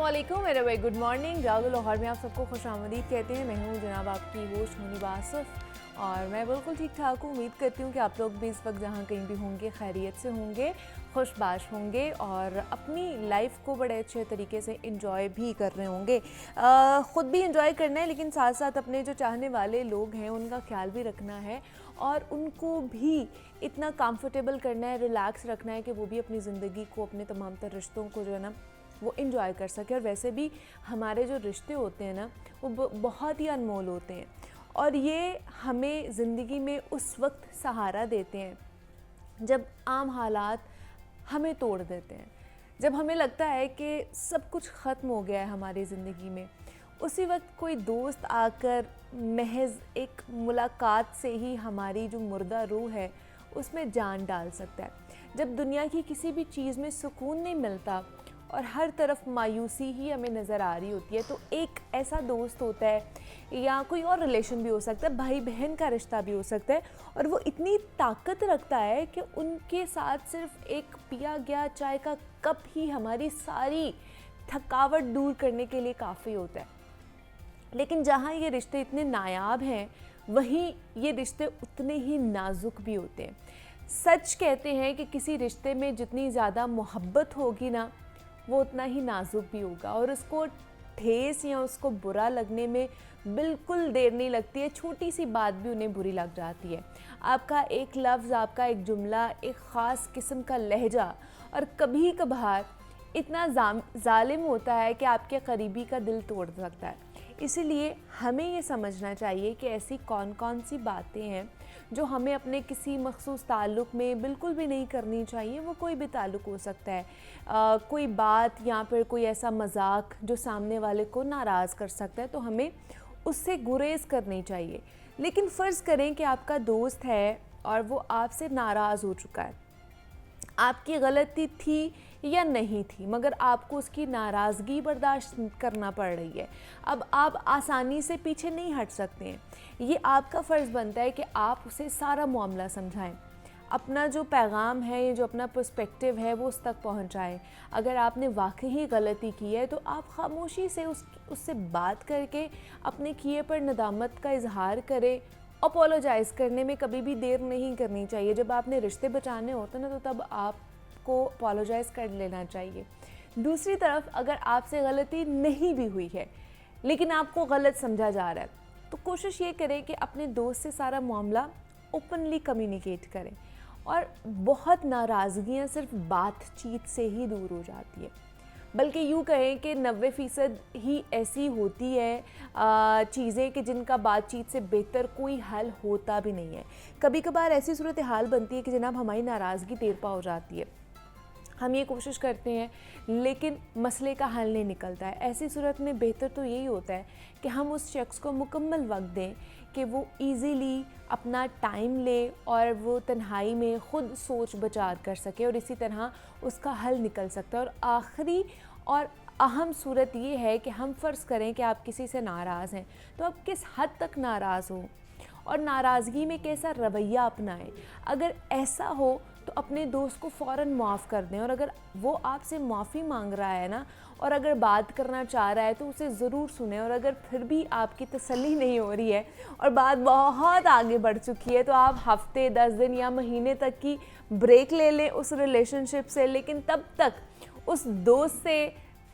अस्सलामुअलैकुम, मेरा भाई गुड मॉर्निंग। जागो लाहौर में आप सबको खुशामदीद कहते हैं। मैं हूँ जनाब आपकी होस्ट मुनीबा आसिफ और मैं बिल्कुल ठीक ठाक हूँ। उम्मीद करती हूँ कि आप लोग भी इस वक्त जहाँ कहीं भी होंगे खैरियत से होंगे, खुशबाश होंगे और अपनी लाइफ को बड़े अच्छे तरीके से इंजॉय भी कर रहे होंगे। ख़ुद भी इंजॉय करना है, लेकिन साथ साथ अपने जो चाहने वाले लोग हैं उनका ख्याल भी रखना है और उनको भी इतना कंफर्टेबल करना है, रिलैक्स रखना है कि वो भी अपनी ज़िंदगी को, अपने तमाम तर रिश्तों को जो है ना वो इन्जॉय कर सके। और वैसे भी हमारे जो रिश्ते होते हैं ना वो बहुत ही अनमोल होते हैं और ये हमें ज़िंदगी में उस वक्त सहारा देते हैं जब आम हालात हमें तोड़ देते हैं, जब हमें लगता है कि सब कुछ ख़त्म हो गया है हमारी ज़िंदगी में। उसी वक्त कोई दोस्त आकर महज एक मुलाकात से ही हमारी जो मुर्दा रूह है उसमें जान डाल सकता है। जब दुनिया की किसी भी चीज़ में सुकून नहीं मिलता और हर तरफ मायूसी ही हमें नज़र आ रही होती है, तो एक ऐसा दोस्त होता है या कोई और रिलेशन भी हो सकता है, भाई बहन का रिश्ता भी हो सकता है, और वो इतनी ताकत रखता है कि उनके साथ सिर्फ एक पिया गया चाय का कप ही हमारी सारी थकावट दूर करने के लिए काफ़ी होता है। लेकिन जहाँ ये रिश्ते इतने नायाब हैं वहीं ये रिश्ते उतने ही नाजुक भी होते हैं। सच कहते हैं कि किसी रिश्ते में जितनी ज़्यादा मोहब्बत होगी ना वो उतना ही नाजुक भी होगा और उसको ठेस या उसको बुरा लगने में बिल्कुल देर नहीं लगती है। छोटी सी बात भी उन्हें बुरी लग जाती है। आपका एक लफ्ज़, आपका एक जुमला, एक ख़ास किस्म का लहजा और कभी कभार इतना जालिम होता है कि आपके करीबी का दिल तोड़ सकता है। इसीलिए हमें ये समझना चाहिए कि ऐसी कौन कौन सी बातें हैं जो हमें अपने किसी मखसूस ताल्लुक़ में बिल्कुल भी नहीं करनी चाहिए। वो कोई भी ताल्लुक़ हो सकता है, कोई बात या फिर कोई ऐसा मजाक जो सामने वाले को नाराज़ कर सकता है, तो हमें उससे गुरेज़ करनी चाहिए। लेकिन फ़र्ज़ करें कि आपका दोस्त है और वो आपसे नाराज़ हो चुका है, आपकी गलती थी या नहीं थी, मगर आपको उसकी नाराज़गी बर्दाश्त करना पड़ रही है। अब आप आसानी से पीछे नहीं हट सकते हैं। ये आपका फ़र्ज़ बनता है कि आप उसे सारा मामला समझाएं, अपना जो पैगाम है, ये जो अपना पर्सपेक्टिव है वो उस तक पहुंचाएं। अगर आपने वाकई ही गलती की है तो आप खामोशी से उससे बात करके अपने किए पर नदामत का इजहार करें। अपोलोजाइज़ करने में कभी भी देर नहीं करनी चाहिए। जब आपने रिश्ते बचाने होते ना तो तब आपको अपोलोजाइज़ कर लेना चाहिए। दूसरी तरफ अगर आपसे गलती नहीं भी हुई है लेकिन आपको गलत समझा जा रहा है तो कोशिश ये करें कि अपने दोस्त से सारा मामला ओपनली कम्युनिकेट करें। और बहुत नाराज़गियाँ सिर्फ बातचीत से ही दूर हो जाती है, बल्कि यूँ कहें कि 90% ही ऐसी होती है चीज़ें कि जिनका बातचीत से बेहतर कोई हल होता भी नहीं है। कभी कभार ऐसी सूरत हाल बनती है कि जनाब हमारी नाराज़गी देरपा हो जाती है, हम ये कोशिश करते हैं लेकिन मसले का हल नहीं निकलता है। ऐसी सूरत में बेहतर तो यही होता है कि हम उस शख्स को मुकम्मल वक्त दें कि वो इजीली अपना टाइम ले और वो तन्हाई में ख़ुद सोच विचार कर सके और इसी तरह उसका हल निकल सकता है। और आखिरी और अहम सूरत ये है कि हम फ़र्ज़ करें कि आप किसी से नाराज़ हैं तो आप किस हद तक नाराज़ हो और नाराज़गी में कैसा रवैया अपनाएं। अगर ऐसा हो तो अपने दोस्त को फ़ौरन माफ़ कर दें और अगर वो आपसे माफ़ी मांग रहा है ना और अगर बात करना चाह रहा है तो उसे ज़रूर सुने। और अगर फिर भी आपकी तसल्ली नहीं हो रही है और बात बहुत आगे बढ़ चुकी है तो आप हफ़्ते, 10 दिन या महीने तक की ब्रेक ले लें उस रिलेशनशिप से, लेकिन तब तक उस दोस्त से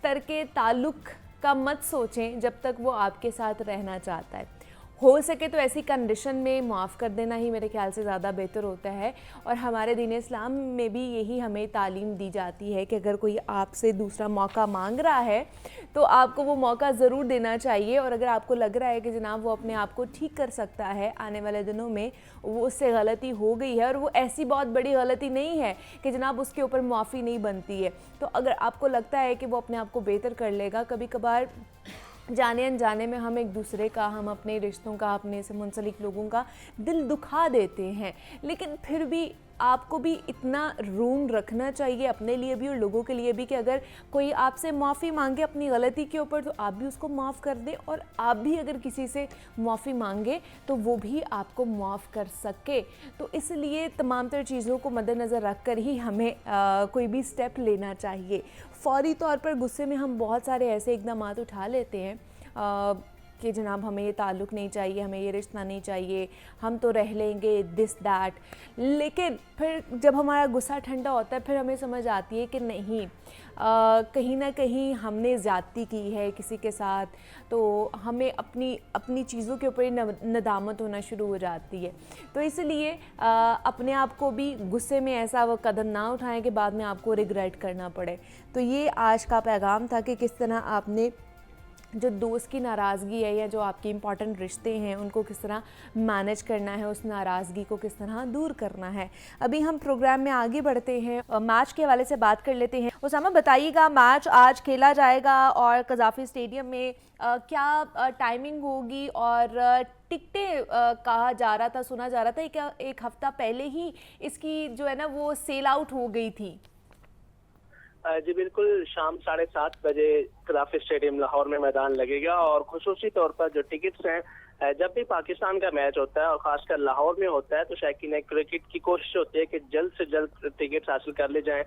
तर्के ताल्लुक़ का मत सोचें जब तक वो आपके साथ रहना चाहता है। हो सके तो ऐसी कंडीशन में माफ़ कर देना ही मेरे ख्याल से ज़्यादा बेहतर होता है। और हमारे दीन इस्लाम में भी यही हमें तालीम दी जाती है कि अगर कोई आपसे दूसरा मौका मांग रहा है तो आपको वो मौका ज़रूर देना चाहिए। और अगर आपको लग रहा है कि जनाब वो अपने आप को ठीक कर सकता है, आने वाले दिनों में वो उससे गलती हो गई है और वो ऐसी बहुत बड़ी गलती नहीं है कि जनाब उसके ऊपर माफ़ी नहीं बनती है, तो अगर आपको लगता है कि वो अपने आप को बेहतर कर लेगा, कभी कभार जाने अनजाने में हम एक दूसरे का, हम अपने रिश्तों का, अपने से मुंसलिक लोगों का दिल दुखा देते हैं, लेकिन फिर भी आपको भी इतना रूम रखना चाहिए अपने लिए भी और लोगों के लिए भी कि अगर कोई आपसे माफ़ी मांगे अपनी गलती के ऊपर तो आप भी उसको माफ़ कर दें, और आप भी अगर किसी से माफ़ी मांगे तो वो भी आपको माफ़ कर सके। तो इसलिए तमाम तर चीज़ों को मद्देनज़र रख कर ही हमें कोई भी स्टेप लेना चाहिए। फ़ौरी तौर पर गुस्से में हम बहुत सारे ऐसे इक़दामात उठा लेते हैं कि जनाब हमें ये ताल्लुक़ नहीं चाहिए, हमें ये रिश्ता नहीं चाहिए, हम तो रह लेंगे, दिस दैट। लेकिन फिर जब हमारा गुस्सा ठंडा होता है फिर हमें समझ आती है कि नहीं, कहीं ना कहीं हमने ज़्यादती की है किसी के साथ, तो हमें अपनी चीज़ों के ऊपर नदामत होना शुरू हो जाती है। तो इसलिए अपने आप को भी गुस्से में ऐसा वो कदम ना उठाएं कि बाद में आपको रिग्रेट करना पड़े। तो ये आज का पैगाम था कि किस तरह आपने जो दोस्त की नाराज़गी है या जो आपके इम्पॉर्टेंट रिश्ते हैं उनको किस तरह मैनेज करना है, उस नाराज़गी को किस तरह दूर करना है। अभी हम प्रोग्राम में आगे बढ़ते हैं, मैच के हवाले से बात कर लेते हैं। उसामा बताइएगा, मैच आज खेला जाएगा और कज़ाफ़ी स्टेडियम में क्या टाइमिंग होगी, और टिकटें कहा जा रहा था, सुना जा रहा था कि एक हफ़्ता पहले ही इसकी जो है ना वो सेल आउट हो गई थी। जी बिल्कुल, शाम 7:30 बजे कज़ाफ़ी स्टेडियम लाहौर में मैदान लगेगा और खुसूसी तौर पर जो टिकट्स हैं, जब भी पाकिस्तान का मैच होता है और खासकर लाहौर में होता है तो शायकीन क्रिकेट की कोशिश होती है कि जल्द से जल्द टिकट्स हासिल कर ले जाएं।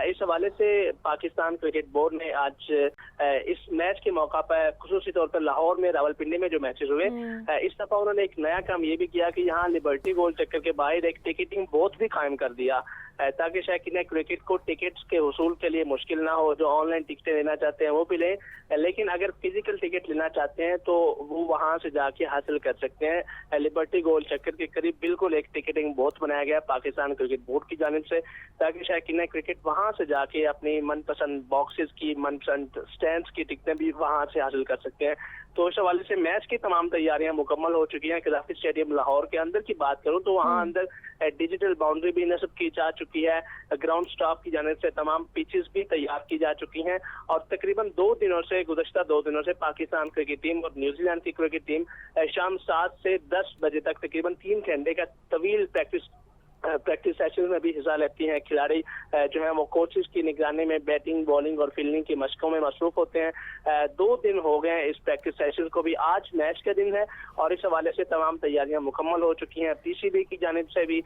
इस हवाले से पाकिस्तान क्रिकेट बोर्ड ने आज इस मैच के मौका पर खुसूसी तौर पर लाहौर में रावलपिंडी में जो मैचेस हुए, इस दफा उन्होंने एक नया काम ये भी किया कि यहाँ लिबर्टी गोल चक्कर के बाहर एक टिकटिंग बूथ भी कायम कर दिया ताकि शायकीन क्रिकेट को टिकट्स के हुसूल के लिए मुश्किल ना हो। जो ऑनलाइन टिकटें लेना चाहते हैं वो भी लें, लेकिन अगर फिजिकल टिकट लेना चाहते हैं तो वो वहां से जाके हासिल कर सकते हैं। लिबर्टी गोल चक्कर के करीब बिल्कुल एक टिकटिंग बूथ बनाया गया पाकिस्तान क्रिकेट बोर्ड की जानिब से, ताकि शायकीन क्रिकेट वहां से जाके अपनी मनपसंद बॉक्सेस की, मनपसंद स्टैंड्स की टिकटें भी वहां से हासिल कर सकते हैं। तो इस हवाले से मैच की तमाम तैयारियां मुकम्मल हो चुकी हैं। कज़ाफ़ी स्टेडियम लाहौर के अंदर की बात करूं तो वहां अंदर डिजिटल बाउंड्री भी नस्ब की जा चुकी है, ग्राउंड स्टाफ की जानिब से तमाम पिचेस भी तैयार की जा चुकी हैं और तकरीबन गुज़श्ता 2 दिनों से पाकिस्तान क्रिकेट टीम और न्यूजीलैंड की क्रिकेट टीम शाम 7 से 10 बजे तक तकरीबन 3 घंटे का तवील प्रैक्टिस सेशन में भी हिस्सा लेती हैं। खिलाड़ी जो है वो कोचेस की निगरानी में बैटिंग, बॉलिंग और फील्डिंग की मशकों में मसरूफ होते हैं। 2 दिन हो गए इस प्रैक्टिस सेशन को भी, आज मैच का दिन है और इस हवाले से तमाम तैयारियां मुकम्मल हो चुकी हैं। पीसीबी की जानिब से भी,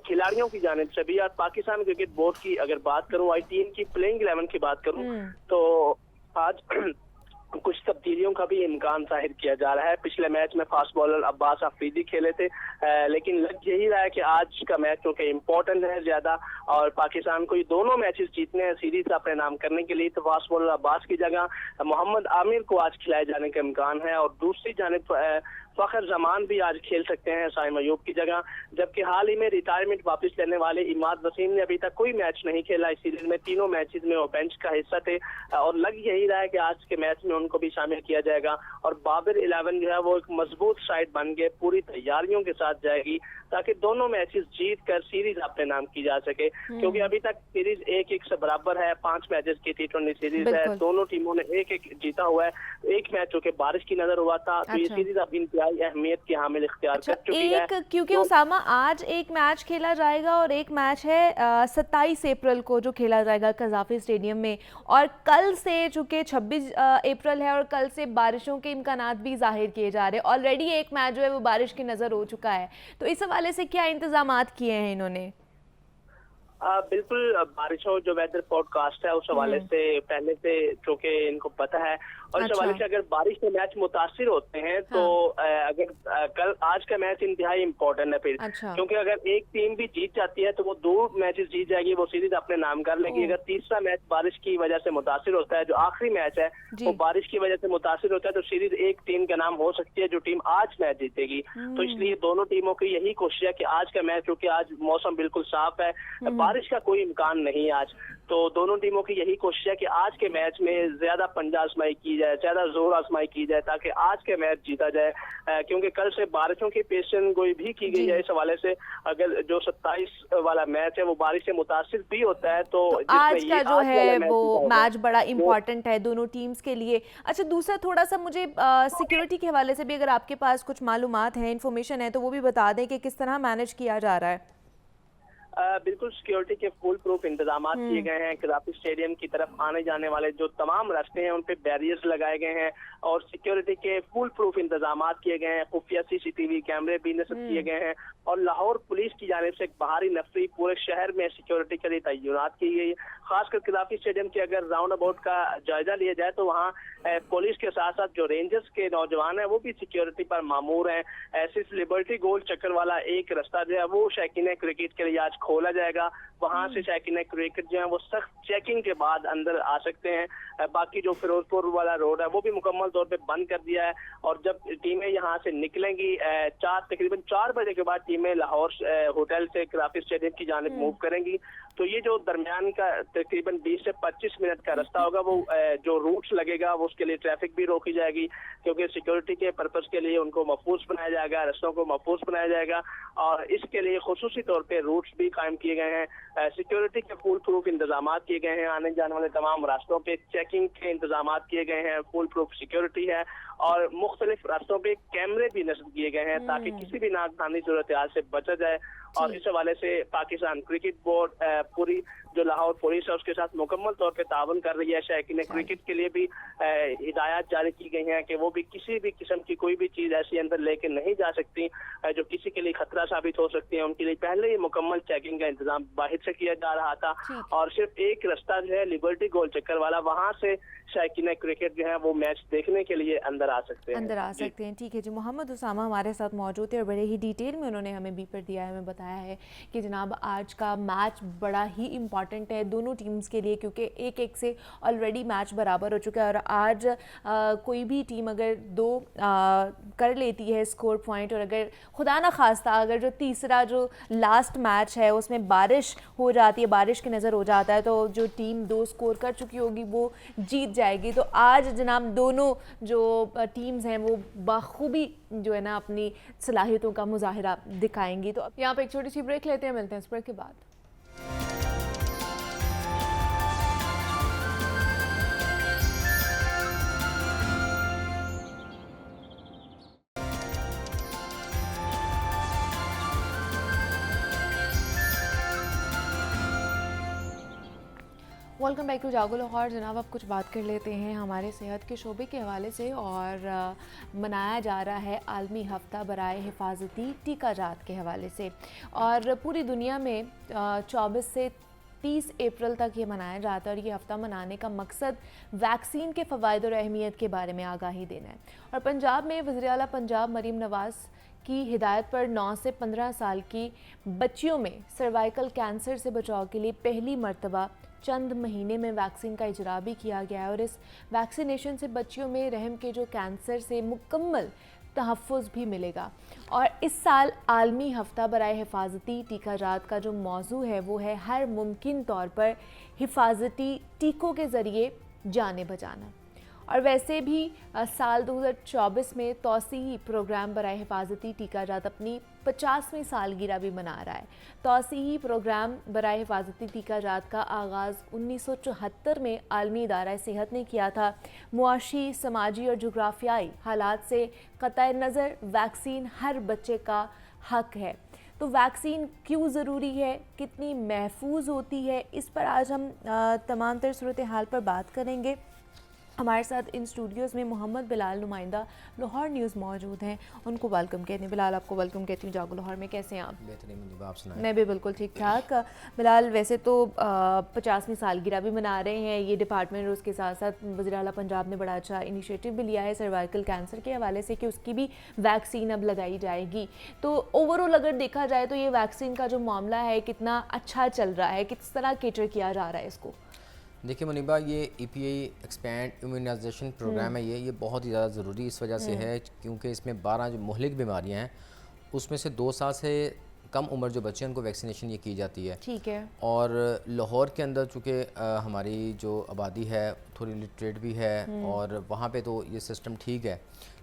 खिलाड़ियों की जानिब से भी और पाकिस्तान क्रिकेट बोर्ड की अगर बात करूं, आई टीम की प्लेइंग 11 की बात करूं तो आज कुछ तब्दीलियों का भी इम्कान जाहिर किया जा रहा है। पिछले मैच में फास्ट बॉलर अब्बास अफरीदी खेले थे, लेकिन लग यही रहा है कि आज का मैच क्योंकि इम्पोर्टेंट है ज्यादा और पाकिस्तान को ये दोनों मैचेस जीतने हैं सीरीज अपने नाम करने के लिए, तो फास्ट बॉलर अब्बास की जगह मोहम्मद आमिर को आज खिलाए जाने का इम्कान है। और दूसरी जानिब फखर जमान भी आज खेल सकते हैं साइम अयूब की जगह, जबकि हाल ही में रिटायरमेंट वापस लेने वाले इमाद वसीम ने अभी तक कोई मैच नहीं खेला इस सीरीज में। तीनों मैचेस में वो बेंच का हिस्सा थे और लग यही रहा है कि आज के मैच में उनको भी शामिल किया जाएगा और बाबर 11 जो है वो एक मजबूत साइड बन के पूरी तैयारियों के साथ जाएगी ताकि दोनों मैचेस जीत कर सीरीज अपने नाम की जा सके, क्योंकि अभी तक सीरीज 1-1 से बराबर है। 5 मैचेस की T20 सीरीज है, दोनों टीमों ने 1-1 जीता हुआ है। एक मैच जो कि बारिश की नजर हुआ था, तो ये सीरीज अब इंतहाई अहमियत की हामिल इख्तियार कर चुकी है। क्योंकि तो उसामा आज एक मैच खेला जाएगा और एक मैच है 27 अप्रैल को जो खेला जाएगा कज़ाफ़ी स्टेडियम में, और कल से चूंकि 26 अप्रैल है और कल से बारिशों के इम्कानात भी जाहिर किए जा रहे हैं। ऑलरेडी एक मैच जो है वो बारिश की नज़र हो चुका है, तो इस हवाले से क्या इंतजामात किए हैं इन्होंने? बिल्कुल, बारिशों जो वेदर पॉडकास्ट है उस हवाले से पहले से चूंकि इनको पता है और इस हवाले से अगर बारिश से मैच मुतासिर होते हैं तो अगर कल आज का मैच इंतहाई इम्पोर्टेंट है फिर, क्योंकि अगर एक टीम भी जीत जाती है तो वो 2 मैचेस जीत जाएगी, वो सीरीज अपने नाम कर लेगी। अगर तीसरा मैच बारिश की वजह से मुतासिर होता है, जो आखिरी मैच है वो बारिश की वजह से मुतासिर होता है, तो सीरीज एक टीम का नाम हो सकती है जो टीम आज मैच जीतेगी। तो इसलिए दोनों टीमों की यही कोशिश है कि आज का मैच, क्योंकि आज मौसम बिल्कुल साफ है, बारिश का कोई इम्कान नहीं आज, तो दोनों टीमों की यही कोशिश है कि आज के मैच में ज्यादा पंजा आजमाई की जाए, ज्यादा जोर आजमाई की जाए ताकि आज के मैच जीता जाए, क्योंकि कल से बारिशों की पेशन गोई भी की गई है। इस हवाले से अगर जो 27 वाला मैच है वो बारिश से मुतासिर भी होता है तो आज का जो है वो मैच बड़ा इम्पोर्टेंट है दोनों टीम्स के लिए। अच्छा, दूसरा थोड़ा सा मुझे सिक्योरिटी के हवाले से भी अगर आपके पास कुछ मालूमात है, इंफॉर्मेशन है, तो वो भी बता दें कि किस तरह मैनेज किया जा रहा है। बिल्कुल सिक्योरिटी के फुल प्रूफ इंतजाम किए गए हैं। कराफी स्टेडियम की तरफ आने जाने वाले जो तमाम रास्ते हैं उन पे बैरियर्स लगाए गए हैं और सिक्योरिटी के फुल प्रूफ इंतजाम किए गए हैं। खुफिया CCTV कैमरे भी नस्ब किए गए हैं और लाहौर पुलिस की जानिब से एक बाहरी नफरी पूरे शहर में सिक्योरिटी के लिए तैनात की गई है। खासकर कराफी स्टेडियम के अगर राउंड अबाउट का जायजा लिया जाए तो वहाँ पुलिस के साथ साथ जो रेंजर्स के नौजवान हैं वो भी सिक्योरिटी पर मामूर हैं। सिर्फ लिबर्टी गोल चक्कर वाला एक रास्ता जो है वो शौकीन क्रिकेट के लिए आज खोला जाएगा। वहां से शौकीन क्रिकेट जो है वो सख्त चेकिंग के बाद अंदर आ सकते हैं। बाकी जो फिरोजपुर वाला रोड है वो भी मुकम्मल तौर पे बंद कर दिया है और जब टीमें यहाँ से निकलेंगी तकरीबन 4 बजे के बाद टीमें लाहौर होटल से कराफी स्टेडियम की जानिब मूव करेंगी। तो ये जो दरमियान का तकरीबन 20 से 25 मिनट का रास्ता होगा वो जो रूट्स लगेगा वो उसके लिए ट्रैफिक भी रोकी जाएगी क्योंकि सिक्योरिटी के पर्पस के लिए उनको महफूज बनाया जाएगा, रास्तों को महफूज बनाया जाएगा और इसके लिए खुसूसी तौर पे रूट्स भी कायम किए गए हैं। सिक्योरिटी के फुल प्रूफ इंतजाम किए गए हैं। आने जाने वाले तमाम रास्तों पे चेकिंग के इंतजाम किए गए हैं। फुल प्रूफ सिक्योरिटी है और मुख्तलिफ रास्तों पे कैमरे भी नस्ब किए गए हैं ताकि किसी भी नाकामी सूरत हाल से बचा जाए। और इस हवाले से पाकिस्तान क्रिकेट बोर्ड पूरी जो लाहौर पुलिस है उसके साथ मुकम्मल तौर पे तावन कर रही है। शौकीन क्रिकेट के लिए भी हिदायत जारी की गई हैं कि वो भी किसी भी किस्म की कोई भी चीज ऐसी अंदर लेके नहीं जा सकती जो किसी के लिए खतरा साबित हो सकती है। उनके लिए पहले ही मुकम्मल चेकिंग का इंतजाम बाहर से किया जा रहा था और सिर्फ एक रास्ता जो है लिबर्टी गोल चक्कर वाला वहां से शौकीन क्रिकेट जो है वो मैच देखने के लिए अंदर आ सकते हैं। ठीक है जी। मोहम्मद उसामा हमारे साथ मौजूद है और बड़े ही डिटेल में उन्होंने हमें बीपर दिया है, हमें बताया है कि जनाब आज का मैच बड़ा ही इम्पॉर्टेंट है दोनों टीम्स के लिए क्योंकि 1-1 से ऑलरेडी मैच बराबर हो चुका है और आज कोई भी टीम अगर 2 कर लेती है स्कोर पॉइंट और अगर खुदा ना खास्ता अगर जो तीसरा जो लास्ट मैच है उसमें बारिश हो जाती है, बारिश की नज़र हो जाता है तो जो टीम 2 स्कोर कर चुकी होगी वो जीत जाएगी। तो आज जनाब दोनों जो टीम्स हैं वो बखूबी जो है ना अपनी सलाहियतों का मुजाहिरा दिखाएंगी। तो यहाँ पे एक छोटी सी ब्रेक लेते हैं, मिलते हैं इस ब्रेक के बाद। वेलकम बैक टू जागो लाहौर। जनाब अब कुछ बात कर लेते हैं हमारे सेहत के शोबे के हवाले से और मनाया जा रहा है आलमी हफ्ता बराए हिफाजती टीकाजात के हवाले से और पूरी दुनिया में 24 से 30 अप्रैल तक ये मनाया जाता है और ये हफ़्ता मनाने का मकसद वैक्सीन के फ़वाइद और अहमियत के बारे में आगाही देना है। और पंजाब में वज़ीर आला पंजाब मरीम नवाज़ की हिदायत पर 9 से 15 साल की बच्चियों में सर्वाइकल कैंसर से बचाव के लिए पहली मरतबा चंद महीने में वैक्सीन का इजरा भी किया गया है और इस वैक्सीनेशन से बच्चियों में रहम के जो कैंसर से मुकम्मल तहफ़्फ़ुज़ भी मिलेगा। और इस साल आलमी हफ्ता बराए हिफाजती टीकाजात का जो मौजू है वो है हर मुमकिन तौर पर हिफाजती टीकों के ज़रिए जाने बचाना। और वैसे भी साल 2024 में तौसीही प्रोग्राम बराए हिफाजती टीकाजात अपनी 50वीं सालगिरह भी मना रहा है। तौसीही प्रोग्राम बराए हिफाजती टीकाजात का आगाज़ 1974 में आलमी इदारा सेहत ने किया था। मुआशी, समाजी और जोग्राफियाई हालात से क़तई नज़र वैक्सीन हर बच्चे का हक है। तो वैक्सीन क्यों ज़रूरी है, कितनी महफूज होती है, इस पर आज हम तमाम तर सूरत हाल पर बात करेंगे। हमारे साथ इन स्टूडियोज़ में मोहम्मद बिलाल नुमाइंदा लाहौर न्यूज़ मौजूद हैं, उनको वेलकम कहते हैं। बिलाल आपको वेलकम कहती हूँ जागो लाहौर में। कैसे हैं आप? बेहतरीन, आप सुनाएं। मैं भी बिल्कुल ठीक ठाक। बिलाल वैसे तो 50वीं सालगिरह भी मना रहे हैं ये डिपार्टमेंट और उसके साथ साथ वज़ीर आला पंजाब ने बड़ा अच्छा इनिशिएटिव भी लिया है सर्वाइकल कैंसर के हवाले से कि उसकी भी वैक्सीन अब लगाई जाएगी। तो ओवरऑल अगर देखा जाए तो ये वैक्सीन का जो मामला है कितना अच्छा चल रहा है, किस तरह केटर किया जा रहा है इसको? देखिए मुनीबा, ये EPI एक्सपैंड इम्यूनाइजेशन प्रोग्राम है, ये बहुत ही ज़्यादा ज़रूरी इस वजह से है क्योंकि इसमें 12 जो मुहलिक बीमारियां हैं उसमें से 2 साल से कम उम्र जो बच्चे हैं उनको वैक्सीनेशन ये की जाती है। ठीक है। और लाहौर के अंदर चूँकि हमारी जो आबादी है थोड़ी लिटरेट भी है और वहाँ पे तो ये सिस्टम ठीक है,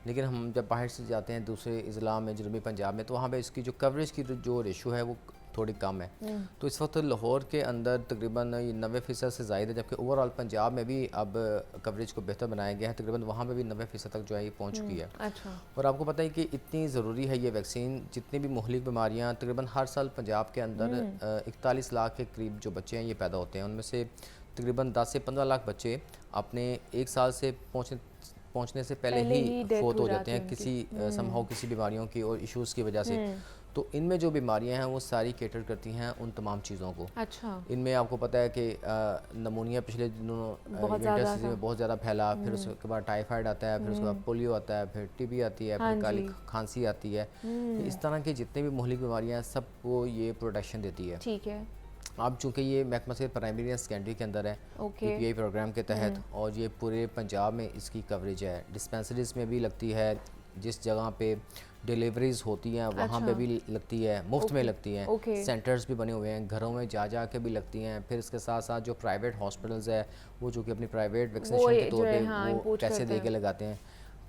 लेकिन हम जब बाहर से जाते हैं दूसरे अज़ला में, जनूबी पंजाब में, तो वहाँ पे इसकी जो कवरेज की जो रेशो है वो थोड़ी कम है। तो इस वक्त लाहौर के अंदर तकरीबन 90% से ज़ायद है, जबकि ओवरऑल पंजाब में भी अब कवरेज को बेहतर बनाया गया है, तकरीबन वहाँ पे भी 90% तक जो है ये पहुँच चुकी है। अच्छा। और आपको पता है कि इतनी ज़रूरी है ये वैक्सीन, जितनी भी मुहलिक बीमारियाँ तकरीबन हर साल पंजाब के अंदर 41 लाख के करीब जो बच्चे हैं ये पैदा होते हैं, उनमें से तकरीबन 10 से 15 लाख बच्चे अपने 1 साल से पहुंचने से पहले ही फोत हो जाते हैं किसी समहाउ किसी बीमारियों की और इश्यूज़ की वजह से। तो इनमें जो बीमारियां हैं वो सारी केटर करती हैं उन तमाम चीज़ों को। अच्छा। इनमें आपको पता है कि नमूनिया पिछले दिनों विंटर सीजन में बहुत ज़्यादा फैला, फिर उसके बाद टाइफाइड आता है, फिर उसके बाद पोलियो आता है, फिर टीबी आती है, फिर काली खांसी आती है। इस तरह की जितने भी मुहलिक बीमारियाँ हैं सबको ये प्रोटेक्शन देती है। ठीक है। अब चूँकि ये महकमा सेहत प्राइमरी एंड सेकेंडरी के अंदर है PPI प्रोग्राम के तहत, और ये पूरे पंजाब में इसकी कवरेज है। डिस्पेंसरीज़ में भी लगती है, जिस जगह पे डिलीवरीज होती हैं वहाँ पे भी लगती है, मुफ्त में लगती हैं। सेंटर्स भी बने हुए हैं, घरों में जा के भी लगती हैं। फिर इसके साथ साथ जो प्राइवेट हॉस्पिटल्स है वो जो कि अपनी प्राइवेट वैक्सीनेशन के तौर पे वो पैसे दे के लगाते हैं।